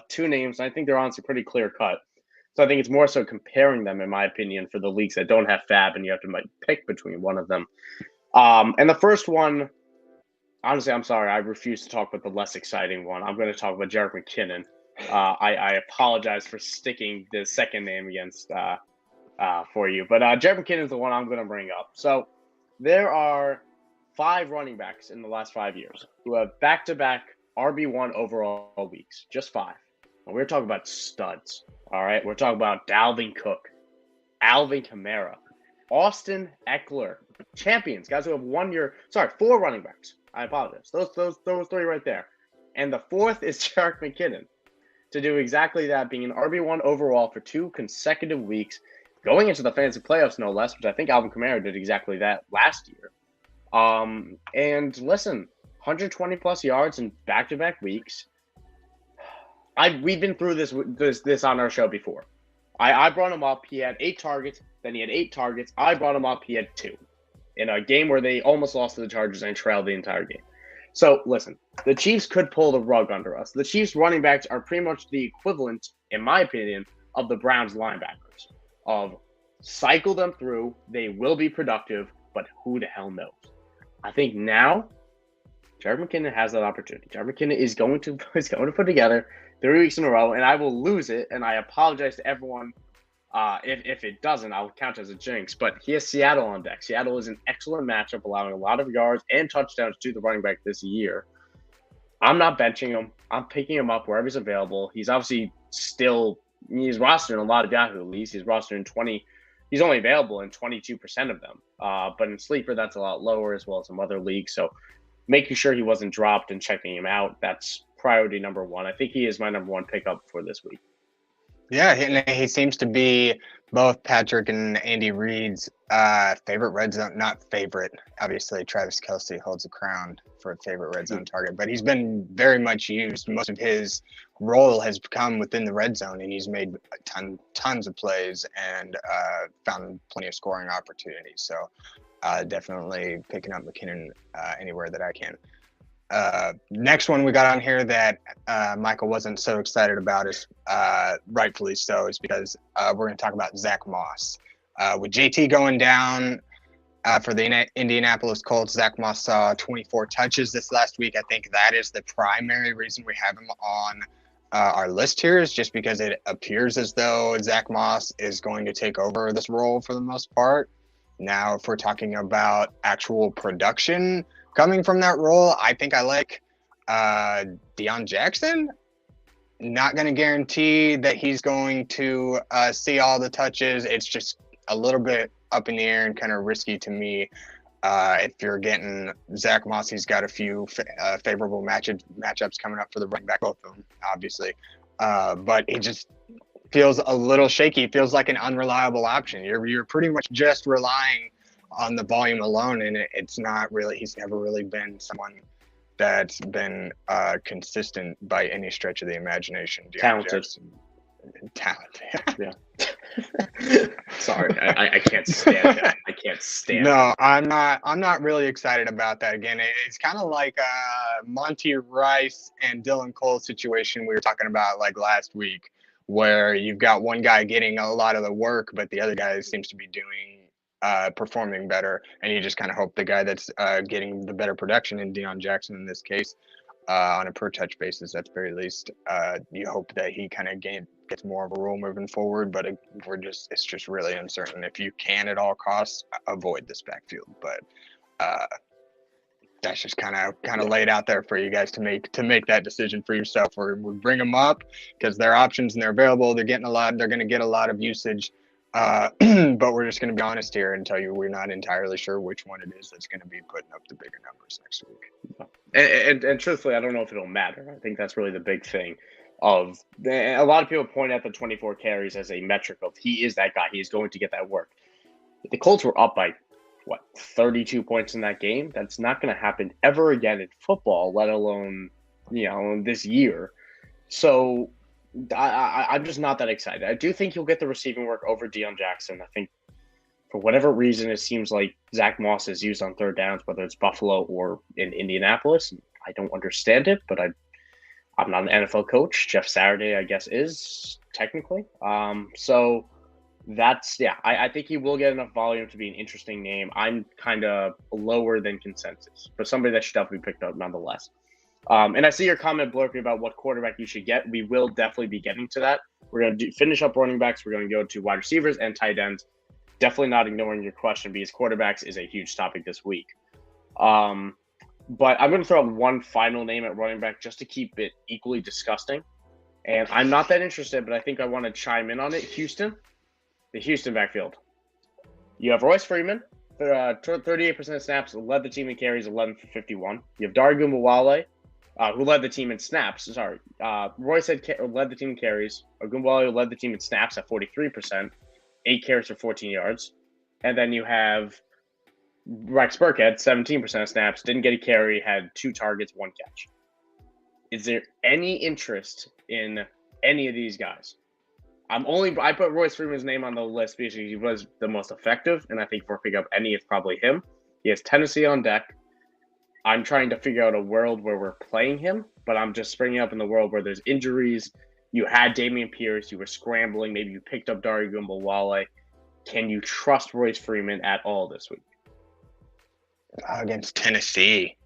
2 names, I think they're honestly pretty clear cut. So I think it's more so comparing them, in my opinion, for the leagues that don't have Fab, and you have to pick between one of them. And the first one, honestly, I'm sorry, I refuse to talk about the less exciting one. I'm going to talk about Jerick McKinnon. I apologize for sticking the second name against for you, but Jerick McKinnon is the one I'm going to bring up. So there are 5 running backs in the last 5 years who have back-to-back RB1 overall weeks, just 5. And we're talking about studs, all right? We're talking about Dalvin Cook, Alvin Kamara, Austin Eckler, champions, guys who have 4 running backs. I apologize. Those 3 right there. And the 4th is Jerick McKinnon to do exactly that, being an RB1 overall for 2 consecutive weeks, going into the fantasy playoffs, no less, which I think Alvin Kamara did exactly that last year. And listen, 120 plus yards in back-to-back weeks. We've been through this on our show before. I brought him up. He had 8 targets. Then he had 8 targets. I brought him up. He had 2 in a game where they almost lost to the Chargers and trailed the entire game. So listen, the Chiefs could pull the rug under us. The Chiefs running backs are pretty much the equivalent, in my opinion, of the Browns linebackers. Of cycle them through, they will be productive, but who the hell knows? I think now Jerick McKinnon has that opportunity. Jerick McKinnon is going to put together 3 weeks in a row, and I will lose it. And I apologize to everyone if it doesn't. I'll count as a jinx. But he has Seattle on deck. Seattle is an excellent matchup, allowing a lot of yards and touchdowns to the running back this year. I'm not benching him. I'm picking him up wherever he's available. He's obviously he's rostered in a lot of Yahoo leagues. He's rostered in 20. He's only available in 22% of them. But in Sleeper, that's a lot lower, as well as some other leagues. So making sure he wasn't dropped and checking him out, that's priority number 1. I think he is my number 1 pickup for this week. Yeah, and he seems to be both Patrick and Andy Reid's favorite red zone, not favorite. Obviously, Travis Kelce holds the crown for a favorite red zone target, but he's been very much used. Most of his role has come within the red zone, and he's made tons of plays and found plenty of scoring opportunities. So definitely picking up McKinnon anywhere that I can. Next one we got on here that Michael wasn't so excited about, is rightfully so, is because we're going to talk about Zach Moss. With JT going down for the Indianapolis Colts, Zach Moss saw 24 touches this last week. I think that is the primary reason we have him on our list here, is just because it appears as though Zach Moss is going to take over this role for the most part. Now, if we're talking about actual production coming from that role, I think I like Deion Jackson. Not going to guarantee that he's going to see all the touches. It's just a little bit up in the air and kind of risky to me. If you're getting Zach Moss, he's got a few favorable matchups coming up for the running back, both of them, obviously. But it just feels a little shaky. It feels like an unreliable option. You're pretty much just relying on the volume alone, and it's not really. He's never really been someone that's been consistent by any stretch of the imagination. Talented. Talent. Yeah. Sorry, I can't stand it. I can't stand it. No, I'm not really excited about that. Again, it's kind of like Monty Rice and Dylan Cole situation we were talking about like last week, where you've got one guy getting a lot of the work, but the other guy seems to be performing better, and you just kind of hope the guy that's getting the better production, in Deion Jackson in this case, on a per touch basis at the very least, you hope that he kind of gets more of a role moving forward. But it's just really uncertain. If you can at all costs avoid this backfield, but that's just kind of laid out there for you guys to make that decision for yourself. Or we bring them up because they're options and they're available. They're going to get a lot of usage. But we're just going to be honest here and tell you we're not entirely sure which one it is that's going to be putting up the bigger numbers next week. And truthfully, I don't know if it'll matter. I think that's really the big thing. A lot of people point at the 24 carries as a metric of he is that guy. He's going to get that work. The Colts were up by 32 points in that game. That's not going to happen ever again in football, let alone this year. So I'm just not that excited. I do think he'll get the receiving work over Deion Jackson. I think for whatever reason, it seems like Zach Moss is used on third downs, whether it's Buffalo or in Indianapolis. I don't understand it, but I'm not an NFL coach. Jeff Saturday, I guess, is technically. So that's, I think he will get enough volume to be an interesting name. I'm kind of lower than consensus, but somebody that should definitely be picked up nonetheless. And I see your comment, Blurpy, about what quarterback you should get. We will definitely be getting to that. We're going to finish up running backs. We're going to go to wide receivers and tight ends. Definitely not ignoring your question, because quarterbacks is a huge topic this week. But I'm going to throw out one final name at running back just to keep it equally disgusting. And I'm not that interested, but I think I want to chime in on it. The Houston backfield. You have Royce Freeman, 38% of snaps, led the team in carries, 11 for 51. You have Dare Ogunbowale, who led the team in snaps. Royce led the team in carries. Ogunbowale led the team in snaps at 43%, 8 carries for 14 yards. And then you have Rex Burkhead, 17% of snaps, didn't get a carry, had 2 targets, 1 catch. Is there any interest in any of these guys? I put Royce Freeman's name on the list because he was the most effective, and I think if we're picking up any, it's probably him. He has Tennessee on deck. I'm trying to figure out a world where we're playing him, but I'm just springing up in the world where there's injuries. You had Dameon Pierce, you were scrambling, maybe you picked up Dare Ogunbowale. Can you trust Royce Freeman at all this week? Against Tennessee.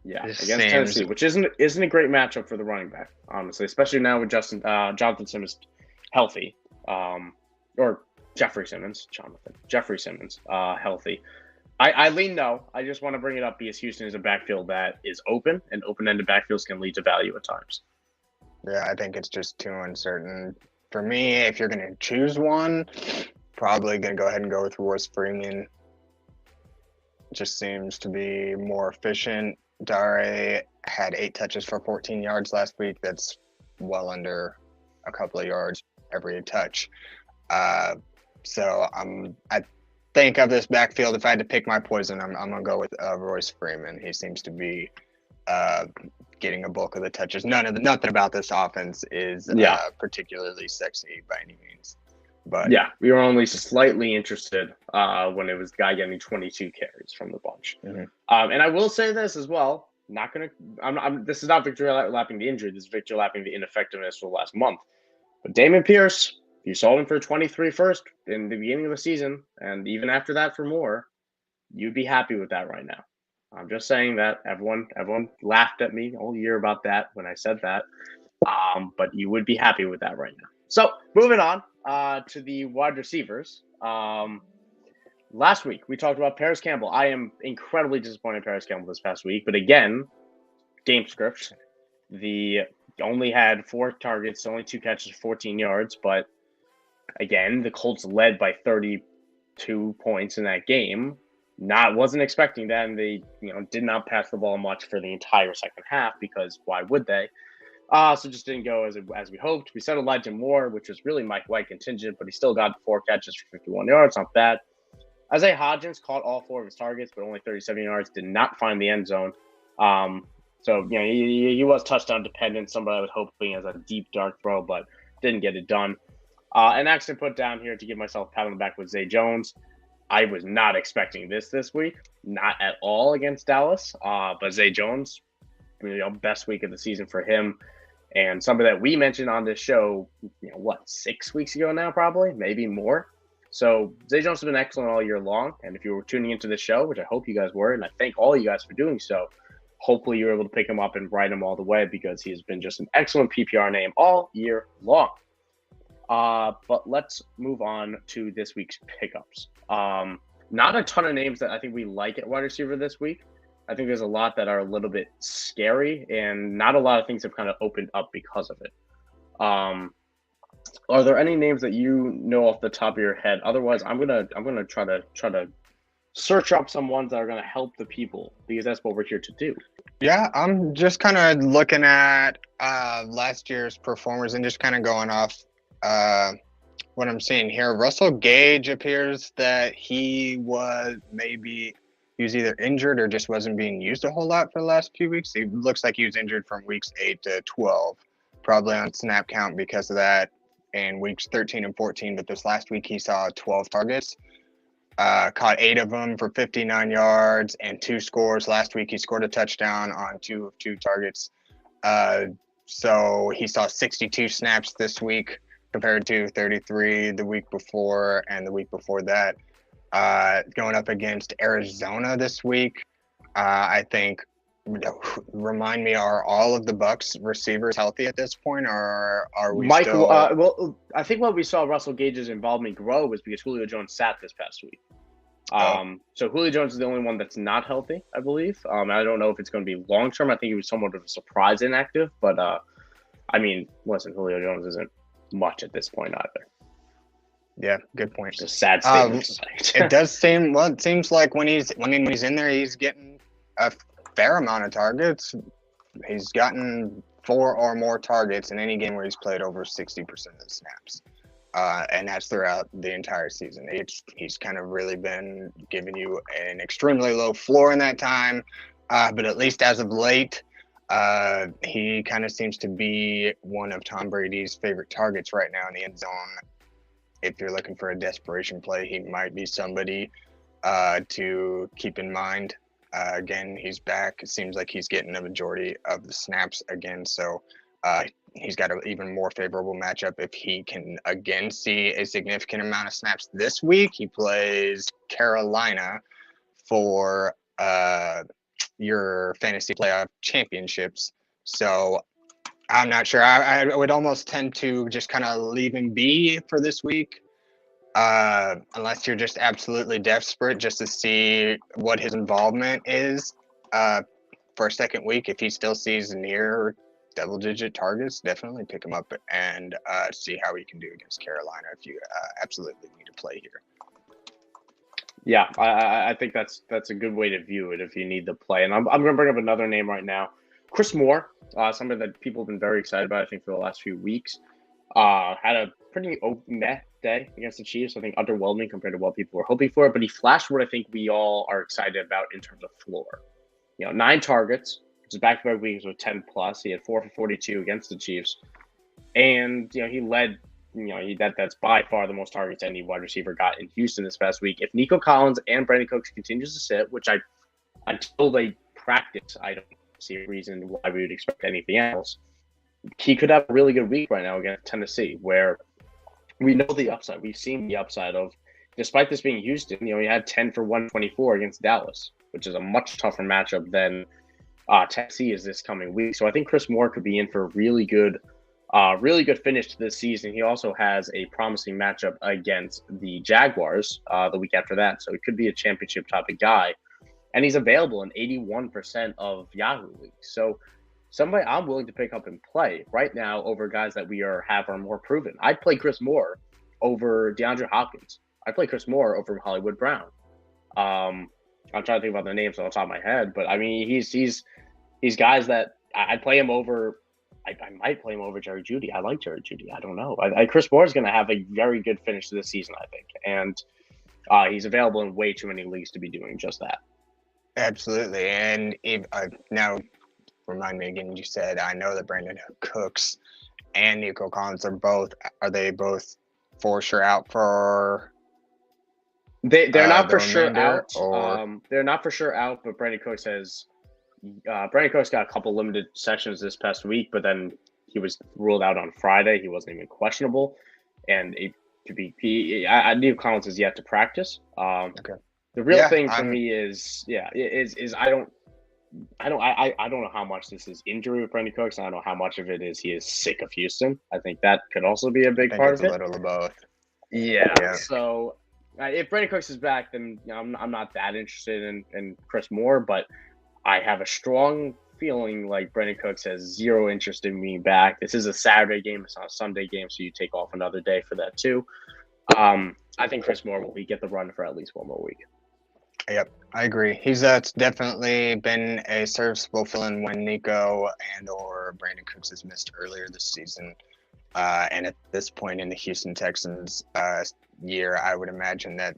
Yeah, against Tennessee, which isn't a great matchup for the running back, honestly, especially now with Jonathan Simmons healthy, or Jeffrey Simmons healthy. I lean no. I just want to bring it up because Houston is a backfield that is open, and open-ended backfields can lead to value at times. Yeah, I think it's just too uncertain. For me, if you're going to choose one, probably going to go ahead and go with Royce Freeman. Just seems to be more efficient. Dare had 8 touches for 14 yards last week. That's well under a couple of yards every touch. So I think of this backfield, if I had to pick my poison, I'm gonna go with Royce Freeman. He seems to be getting a bulk of the touches. Nothing about this offense is particularly sexy by any means. But yeah, we were only slightly interested when it was the guy getting 22 carries from the bunch. Mm-hmm. And I will say this as well. This is not victory lapping the injury. This is victory lapping the ineffectiveness for the last month. But Dameon Pierce, you sold him for 23 first in the beginning of the season, and even after that for more, you'd be happy with that right now. I'm just saying that everyone laughed at me all year about that when I said that. But you would be happy with that right now. So moving on to the wide receivers. Last week we talked about Paris Campbell. I am incredibly disappointed in Paris Campbell this past week, but again, game script. The only had 4 targets, only 2 catches, 14 yards, but again, the Colts led by 32 points in that game. Wasn't expecting that, and they did not pass the ball much for the entire second half because why would they? So just didn't go as we hoped. We said Elijah Moore, which was really Mike White contingent, but he still got 4 catches for 51 yards. Not bad. Isaiah Hodgins caught all 4 of his targets, but only 37 yards. Did not find the end zone. So he was touchdown dependent. Somebody I was hoping as a deep dart throw, but didn't get it done. And Axton put down here to give myself a pat on the back with Zay Jones. I was not expecting this week, not at all against Dallas. But Zay Jones, best week of the season for him. And somebody that we mentioned on this show, 6 weeks ago now, probably, maybe more. So Zay Jones has been excellent all year long. And if you were tuning into the show, which I hope you guys were, and I thank all you guys for doing so, hopefully you're able to pick him up and ride him all the way because he has been just an excellent PPR name all year long. But let's move on to this week's pickups. Not a ton of names that I think we like at wide receiver this week. I think there's a lot that are a little bit scary, and not a lot of things have kind of opened up because of it. Are there any names that you know off the top of your head? Otherwise, I'm gonna try to search up some ones that are gonna help the people because that's what we're here to do. Yeah, I'm just kind of looking at last year's performers and just kind of going off what I'm seeing here. Russell Gage appears that he was either injured or just wasn't being used a whole lot for the last few weeks. He looks like he was injured from weeks 8 to 12, probably on snap count because of that, in weeks 13 and 14. But this last week he saw 12 targets, caught 8 of them for 59 yards and 2 scores. Last week he scored a touchdown on 2 of 2 targets. So he saw 62 snaps this week compared to 33 the week before and the week before that. Going up against Arizona this week, I think, remind me, are all of the Bucs receivers healthy at this point, or are we still? Well, I think what we saw Russell Gage's involvement grow was because Julio Jones sat this past week. So Julio Jones is the only one that's not healthy, I believe. I don't know if it's going to be long term. I think he was somewhat of a surprise inactive, but listen, Julio Jones isn't much at this point either. Yeah, good point. It's a sad statement. It does seem. Well, it seems like when he's in there, he's getting a fair amount of targets. He's gotten 4 or more targets in any game where he's played over 60% of the snaps, and that's throughout the entire season. He's kind of really been giving you an extremely low floor in that time, but at least as of late, he kind of seems to be one of Tom Brady's favorite targets right now in the end zone. If you're looking for a desperation play, he might be somebody to keep in mind. Again, he's back. It seems like he's getting a majority of the snaps again, so he's got an even more favorable matchup if he can again see a significant amount of snaps this week. He plays Carolina for your fantasy playoff championships, so I'm not sure. I would almost tend to just kind of leave him be for this week, unless you're just absolutely desperate just to see what his involvement is for a second week. If he still sees near double-digit targets, definitely pick him up and see how he can do against Carolina if you absolutely need to play here. Yeah, I think that's a good way to view it if you need the play. And I'm going to bring up another name right now. Chris Moore, somebody that people have been very excited about, I think, for the last few weeks. Had a pretty meh day against the Chiefs. I think underwhelming compared to what people were hoping for, but he flashed what I think we all are excited about in terms of floor. 9 targets, which is back-to-back weeks with 10 plus. He had 4 for 42 against the Chiefs, and he led. That's by far the most targets any wide receiver got in Houston this past week. If Nico Collins and Brandon Cooks continues to sit, which until they practice, I don't see a reason why we would expect anything else. He could have a really good week right now against Tennessee, where we know the upside. We've seen the upside of, despite this being Houston, he had 10 for 124 against Dallas, which is a much tougher matchup than Tennessee is this coming week. So I think Chris Moore could be in for a really good finish to this season. He also has a promising matchup against the Jaguars the week after that, so he could be a championship type of guy. And he's available in 81% of Yahoo leagues. So somebody I'm willing to pick up and play right now over guys that we are more proven. I'd play Chris Moore over DeAndre Hopkins. I'd play Chris Moore over Hollywood Brown. I'm trying to think about the names on the top of my head, but I mean he's guys that I'd play him over. I might play him over Jerry Jeudy. I like Jerry Jeudy. I don't know. Chris Moore is going to have a very good finish to this season, I think, and he's available in way too many leagues to be doing just that. Absolutely. And if, now, remind me again, you said, I know that Brandon Cooks and Nico Collins are they both for sure out for? They're not for sure out. They're not for sure out, but Brandon Cooks got a couple limited sessions this past week, but then he was ruled out on Friday. He wasn't even questionable. And Nico Collins is yet to practice. Okay. The real thing for me is I don't know how much this is injury with Brandon Cooks. I don't know how much of it is he is sick of Houston. I think that could also be a big part of it. A little of both. Yeah. So if Brandon Cooks is back, then I'm not that interested in Chris Moore, but I have a strong feeling like Brandon Cooks has zero interest in being back. This is a Saturday game. It's not a Sunday game, so you take off another day for that too. I think Chris Moore will get the run for at least one more week. Yep, I agree. He's definitely been a serviceable fill-in when Nico and or Brandon Cooks has missed earlier this season. And at this point in the Houston Texans year, I would imagine that,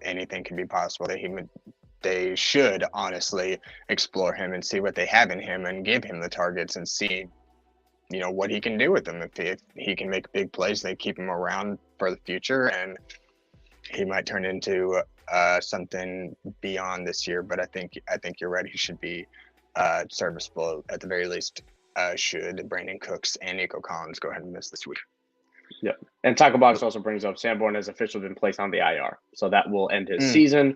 anything could be possible. They should honestly explore him and see what they have in him and give him the targets and see, what he can do with them. If he can make big plays, they keep him around for the future, and he might turn into something beyond this year. But I think you're right. He should be serviceable at the very least. Should Brandon Cooks and Nico Collins go ahead and miss this week? Yeah, and Taco Box also brings up Sanborn has officially been placed on the IR, so that will end his season,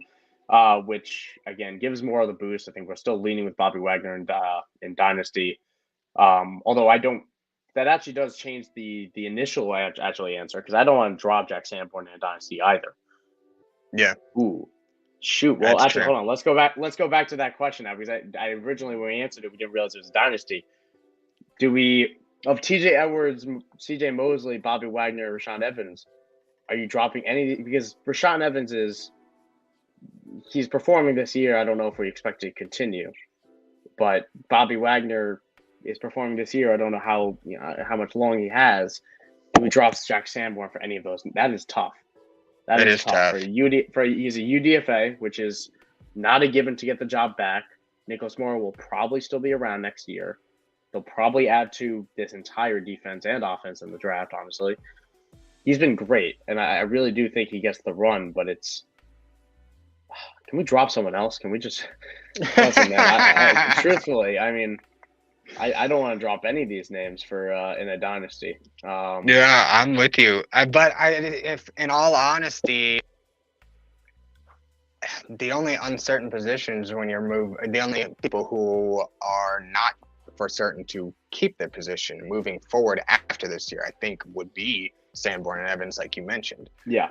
which again gives more of the boost. I think we're still leaning with Bobby Wagner in Dynasty, although I don't. That actually does change the initial answer, because I don't want to drop Jack Sanborn in Dynasty either. Yeah. Ooh. Shoot. Well, actually, hold on. Let's go back to that question now, because I originally, when we answered it, we didn't realize it was a Dynasty. Do we, of TJ Edwards, CJ Mosley, Bobby Wagner, Rashaan Evans, are you dropping any? Because Rashaan Evans he's performing this year. I don't know if we expect to continue, but Bobby Wagner is performing this year. I don't know how much long he has. Do we drop Jack Sanborn for any of those? That is tough. That is tough. He's a UDFA, which is not a given to get the job back. Nicholas Moore will probably still be around next year. They'll probably add to this entire defense and offense in the draft, honestly. He's been great, and I really do think he gets the run, but can we drop someone else? Can we just listen, man, truthfully, I mean, I don't want to drop any of these names for in a dynasty. Yeah, I'm with you. If in all honesty, the only uncertain positions when you're the only people who are not for certain to keep their position moving forward after this year, I think would be Sanborn and Evans, like you mentioned. Yeah.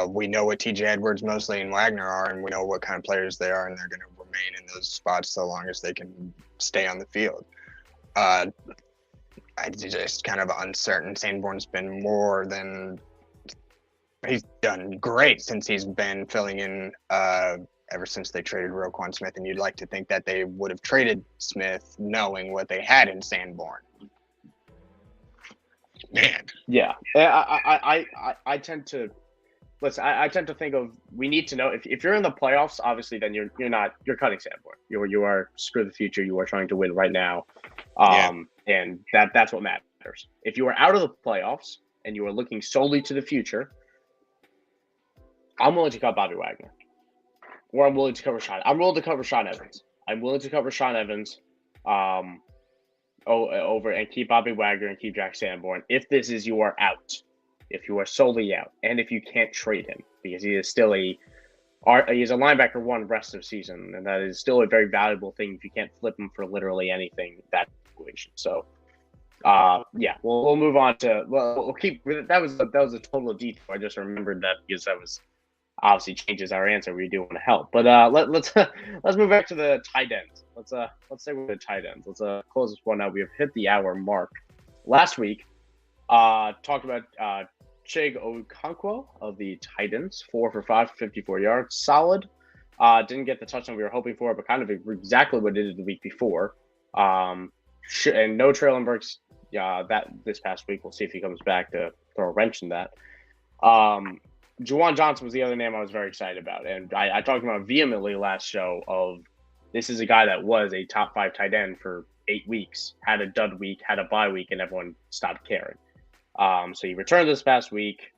We know what TJ Edwards, Mosley, and Wagner are, and we know what kind of players they are, and they're going to remain in those spots so long as they can stay on the field. I just kind of uncertain. Sanborn's been he's done great since he's been filling in ever since they traded Roquan Smith, and you'd like to think that they would have traded Smith knowing what they had in Sanborn. Man. Yeah, I tend to listen. I tend to think of we need to know if you're in the playoffs, obviously, then you're cutting Sanborn. You are screw the future. You are trying to win right now, and that's what matters. If you are out of the playoffs and you are looking solely to the future, I'm willing to cut Bobby Wagner, or I'm willing to cover Sean. I'm willing to cover Sean Evans. I'm willing to cover Sean Evans. Over and keep Bobby Wagner and keep Jack Sanborn if this is you are out, if you are solely out, and if you can't trade him because he is still he's a linebacker one rest of season, and that is still a very valuable thing if you can't flip him for literally anything that situation. So, we'll move on to we'll keep that was a total detour. I just remembered that because that was obviously changes our answer. We do want to help, but let's move back to the tight ends. Let's stay with the tight ends. Let's close this one out. We have hit the hour mark. Last week, talked about Chig Okonkwo of the Titans, 4 for 5, 54 yards, solid. Didn't get the touchdown we were hoping for, but kind of exactly what it did the week before. And no Traylon Burks that this past week. We'll see if he comes back to throw a wrench in that. Juwan Johnson was the other name I was very excited about. And I talked about vehemently last show of this is a guy that was a top 5 tight end for 8 weeks, had a dud week, had a bye week, and everyone stopped caring. So he returned this past week,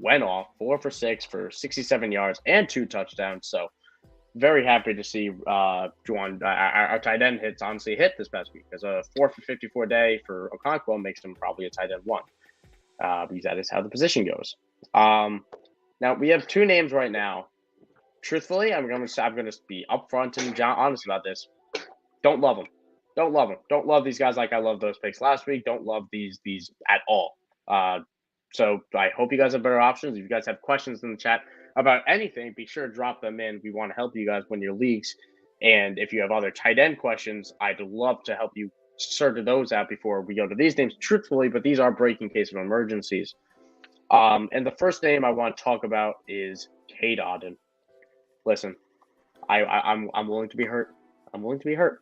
went off 4 for 6 for 67 yards and 2 touchdowns. So very happy to see Juwan, our tight end hits honestly hit this past week because a 4 for 54 day for Okonkwo makes him probably a tight end 1 because that is how the position goes. Now we have 2 names right now. Truthfully, I'm going to be upfront and honest about this. Don't love them. Don't love them. Don't love these guys like I loved those picks last week. Don't love these at all. So I hope you guys have better options. If you guys have questions in the chat about anything, be sure to drop them in. We want to help you guys win your leagues. And if you have other tight end questions, I'd love to help you sort those out before we go to these names truthfully, but these are breaking case of emergencies. And the first name I want to talk about is Cade Otton. Listen, I'm willing to be hurt. I'm willing to be hurt.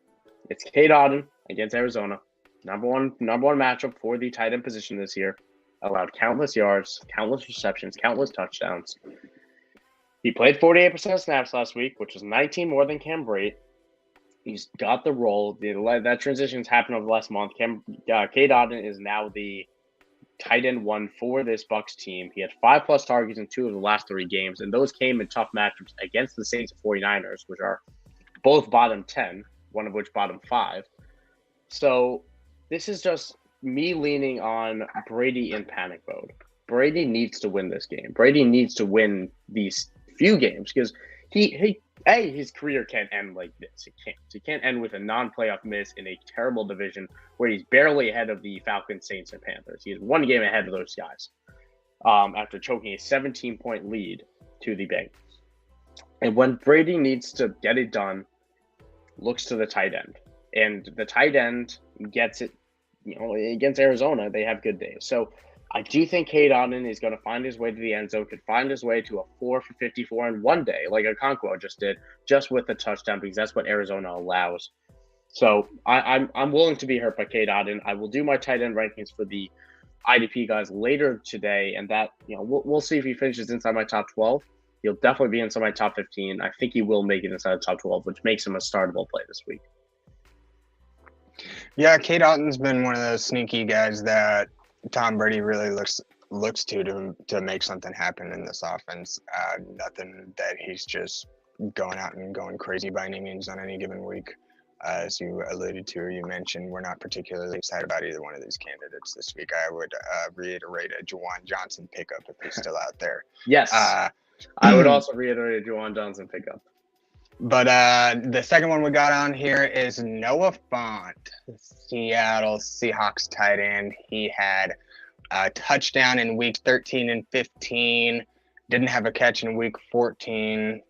It's Cade Otton against Arizona. Number one matchup for the tight end position this year. Allowed countless yards, countless receptions, countless touchdowns. He played 48% of snaps last week, which was 19 more than Cam Brate. He's got the role. That transition's happened over the last month. Cade Otton is now the tight end 1 for this Bucs team. He had 5+ targets in 2 of the last 3 games, and those came in tough matchups against the Saints and 49ers, which are both bottom 10, one of which bottom 5. So this is just me leaning on Brady in panic mode. Brady needs to win this game. Brady needs to win these few games because his career can't end like this. It can't end with a non-playoff miss in a terrible division where he's barely ahead of the Falcons, Saints, and Panthers. He is 1 game ahead of those guys after choking a 17-point lead to the Bengals. And when Brady needs to get it done, looks to the tight end. And the tight end gets it, against Arizona, they have good days. So I do think Cade Otton is going to find his way to the end zone, could find his way to a 4 for 54 in one day, like Okonkwo just did, just with the touchdown, because that's what Arizona allows. So I'm willing to be hurt by Cade Otton. I will do my tight end rankings for the IDP guys later today, and that we'll see if he finishes inside my top 12. He'll definitely be inside my top 15. I think he will make it inside the top 12, which makes him a startable play this week. Yeah, Cade Otton's been one of those sneaky guys that Tom Brady really looks to make something happen in this offense. Nothing that he's just going out and going crazy by any means on any given week. As you alluded to or you mentioned, we're not particularly excited about either one of these candidates this week. I would reiterate a Juwan Johnson pickup if he's still out there. Yes, I would also reiterate a Juwan Johnson pickup. But the second one we got on here is Noah Fant, Seattle Seahawks tight end. He had a touchdown in week 13 and 15. Didn't have a catch in week 14,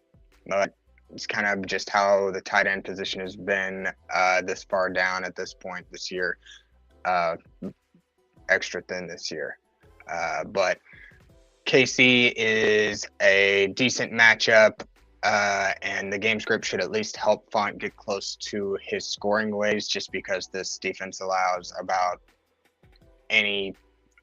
but it's kind of just how the tight end position has been this far down at this point this year. Extra thin this year. But KC is a decent matchup. And the game script should at least help Font get close to his scoring ways, just because this defense allows about any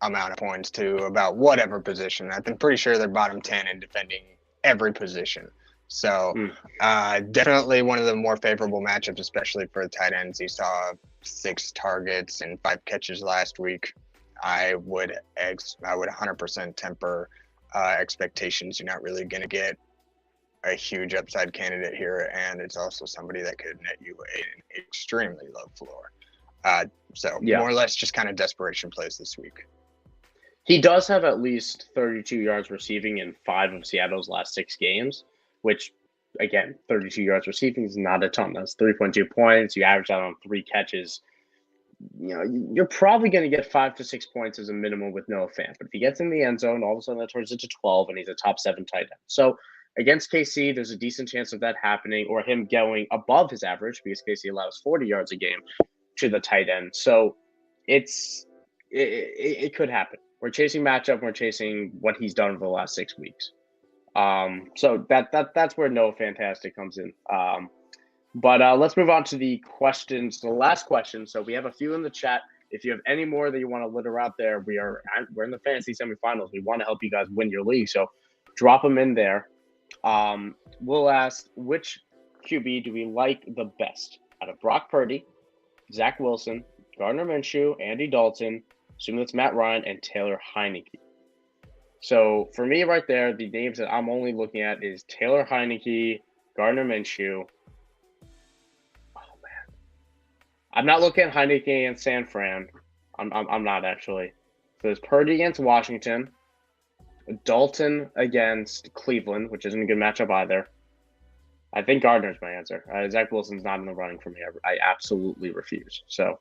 amount of points to about whatever position. I'm pretty sure they're bottom 10 in defending every position. So definitely one of the more favorable matchups, especially for the tight ends. He saw 6 targets and 5 catches last week. I would 100% temper expectations. You're not really going to get a huge upside candidate here, and it's also somebody that could net you an extremely low floor. More or less just kind of desperation plays this week. He does have at least 32 yards receiving in 5 of Seattle's last 6 games, which, again, 32 yards receiving is not a ton. That's 3.2 points. You average that on 3 catches. You know, you're probably going to get 5 to 6 points as a minimum with Noah Fant. But if he gets in the end zone, all of a sudden that turns into 12, and he's a top 7 tight end. So against KC, there's a decent chance of that happening, or him going above his average, because KC allows 40 yards a game to the tight end. So it could happen. We're chasing matchup. We're chasing what he's done for the last 6 weeks. So that's where Noah Fantastic comes in. But let's move on to the questions, the last question. So we have a few in the chat. If you have any more that you want to litter out there, we're in the fantasy semifinals. We want to help you guys win your league. So drop them in there. We'll ask, which QB do we like the best out of Brock Purdy, Zach Wilson, Gardner Minshew, Andy Dalton, assuming that's Matt Ryan, and Taylor Heineke? So for me right there, the names that I'm only looking at is Taylor Heineke, Gardner Minshew. Oh, man. I'm not looking at Heineke against San Fran. I'm not, actually. So there's Purdy against Washington, Dalton against Cleveland, which isn't a good matchup either. I think Gardner's my answer. Zach Wilson's not in the running for me. I absolutely refuse. So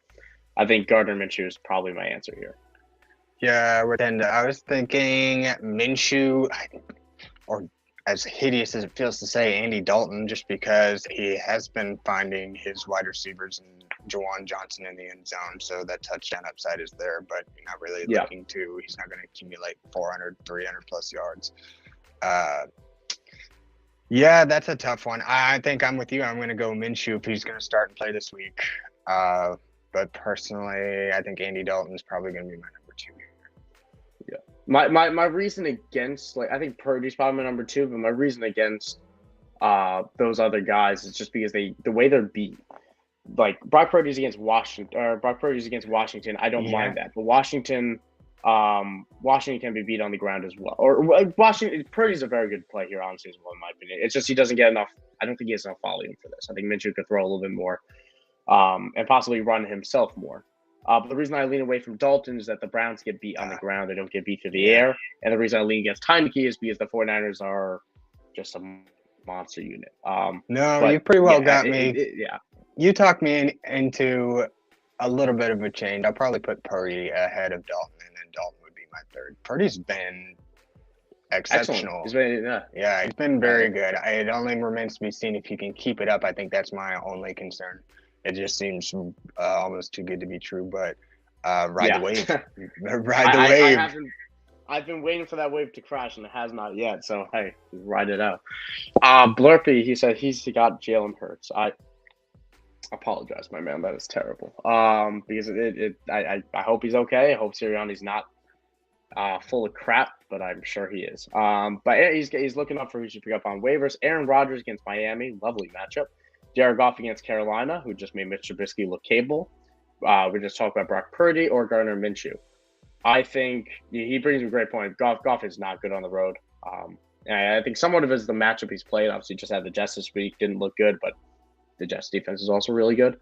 I think Gardner Minshew is probably my answer here. Yeah, I was thinking Minshew, or as hideous as it feels to say, Andy Dalton, just because he has been finding his wide receivers and Juwan Johnson in the end zone, so that touchdown upside is there, but you're not really looking to. He's not going to accumulate 400, 300 plus yards. Yeah, that's a tough one. I think I'm with you. I'm going to go Minshew if he's going to start and play this week. But personally, I think Andy Dalton's probably going to be my number 2 here. Yeah. My reason against, I think Purdy's probably my number 2, but my reason against those other guys is just because the way they're beat. Like Brock Purdy's against Washington, I don't mind that. But Washington can be beat on the ground as well. Or Washington, Purdy's a very good play here, honestly, as well, in my opinion. It's just he doesn't get enough. I don't think he has enough volume for this. I think Minshew could throw a little bit more and possibly run himself more. But the reason I lean away from Dalton is that the Browns get beat on the ground. They don't get beat through the air. And the reason I lean against Heineke is because the 49ers are just a monster unit. You pretty well got me. You talked me into a little bit of a change. I'll probably put Purdy ahead of Dalton, and then Dalton would be my 3rd. Purdy's been exceptional. He's been very good. It only remains to be seen if he can keep it up. I think that's my only concern. It just seems almost too good to be true, but ride the wave. Ride the wave. I've been waiting for that wave to crash, and it has not yet. So, hey, ride it out. Blurpy, he said he's got Jalen Hurts. I apologize, my man. That is terrible. Because I hope he's okay. I hope Sirianni's not full of crap, but I'm sure he is. But he's looking up for who should pick up on waivers. Aaron Rodgers against Miami, lovely matchup. Jared Goff against Carolina, who just made Mitch Trubisky look capable. We just talked about Brock Purdy or Gardner Minshew. I think he brings a great point. Goff is not good on the road. And I think somewhat of it is the matchup he's played. Obviously, just had the Jets this week, didn't look good, but the Jets defense is also really good.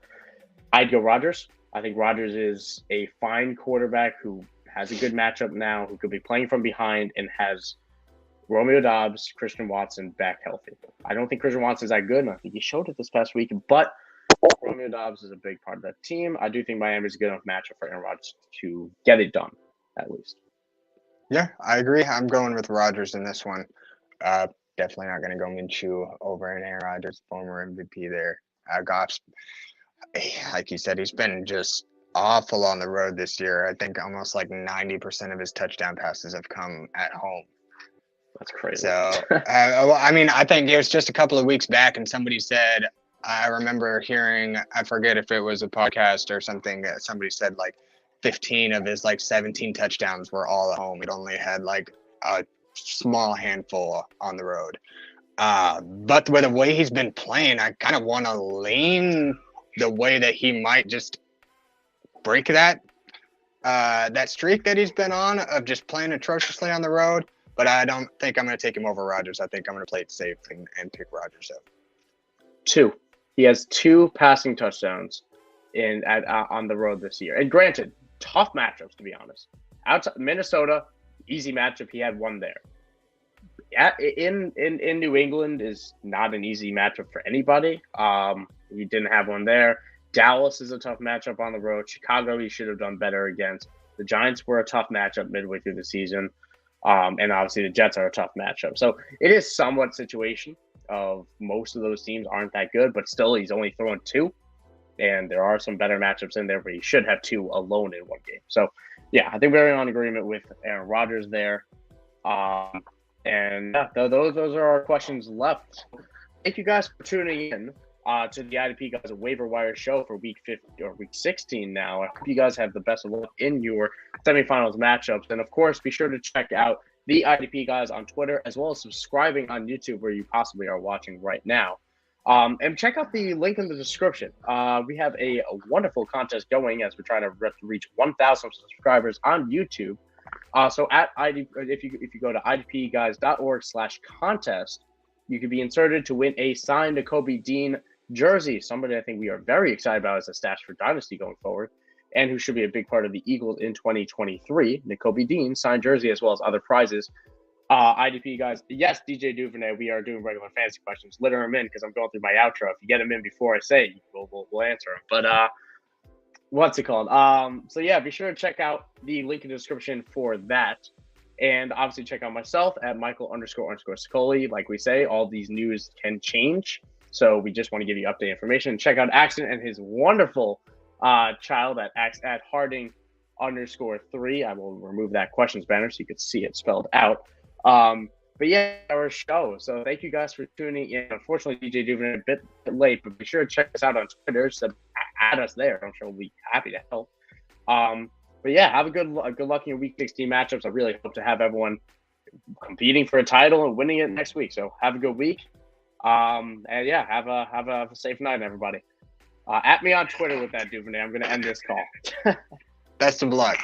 I'd go Rodgers. I think Rodgers is a fine quarterback who has a good matchup now, who could be playing from behind and has Romeo Doubs, Christian Watson back healthy. I don't think Christian Watson is that good, and I think he showed it this past week, but Romeo Doubs is a big part of that team. I do think Miami is a good enough matchup for Aaron Rodgers to get it done, at least. Yeah, I agree. I'm going with Rodgers in this one. Definitely not going to go Minshew over an Aaron Rodgers, former MVP there. Goff's, like you said, he's been just awful on the road this year. I think almost like 90% of his touchdown passes have come at home. That's crazy. So, I think it was just a couple of weeks back, and somebody said, I remember hearing, I forget if it was a podcast or something, somebody said, like, 15 of his like 17 touchdowns were all at home. He'd only had like a small handful on the road. But with the way he's been playing, I kind of want to lean the way that he might just break that streak that he's been on of just playing atrociously on the road. But I don't think I'm going to take him over Rodgers. I think I'm going to play it safe and pick Rodgers up. 2. He has 2 passing touchdowns on the road this year. And granted, tough matchups, to be honest. Outside Minnesota, easy matchup. He had 1 there. In New England is not an easy matchup for anybody. He didn't have 1 there. Dallas is a tough matchup on the road. Chicago, he should have done better against. The Giants were a tough matchup midway through the season. And obviously the Jets are a tough matchup. So it is somewhat situation of most of those teams aren't that good, but still he's only throwing 2. And there are some better matchups in there, but he should have 2 alone in 1 game. So, yeah, I think we're on agreement with Aaron Rodgers there. And those are our questions left. Thank you guys for tuning in to the IDP Guys Waiver Wire show for week 15 or week 16 now. I hope you guys have the best of luck in your semifinals matchups. And, of course, be sure to check out the IDP Guys on Twitter, as well as subscribing on YouTube where you possibly are watching right now. And check out the link in the description. We have a wonderful contest going as we're trying to reach 1,000 subscribers on YouTube. So at if you go to idpguys.org/contest, you could be inserted to win a signed Kobe Dean jersey. Somebody I think we are very excited about as a stash for Dynasty going forward, and who should be a big part of the Eagles in 2023. Kobe Dean signed jersey as well as other prizes. IDP Guys, yes, DJ Duvernay, we are doing regular fantasy questions. Litter them in because I'm going through my outro. If you get them in before I say it, we'll answer them. But what's it called? So yeah, be sure to check out the link in the description for that. And obviously check out myself at Michael__Sicoli. Like we say, all these news can change. So we just want to give you update information. Check out Axton and his wonderful child at Harding_3. I will remove that questions banner so you can see it spelled out. But yeah, our show. So thank you guys for tuning in. Unfortunately, DJ Duvernay a bit late, but be sure to check us out on Twitter. So add us there. I'm sure we'll be happy to help. But yeah, have a good luck in your Week 16 matchups. I really hope to have everyone competing for a title and winning it next week. So have a good week. And yeah, have a safe night, everybody. At me on Twitter with that, Duvernay. I'm going to end this call. Best of luck.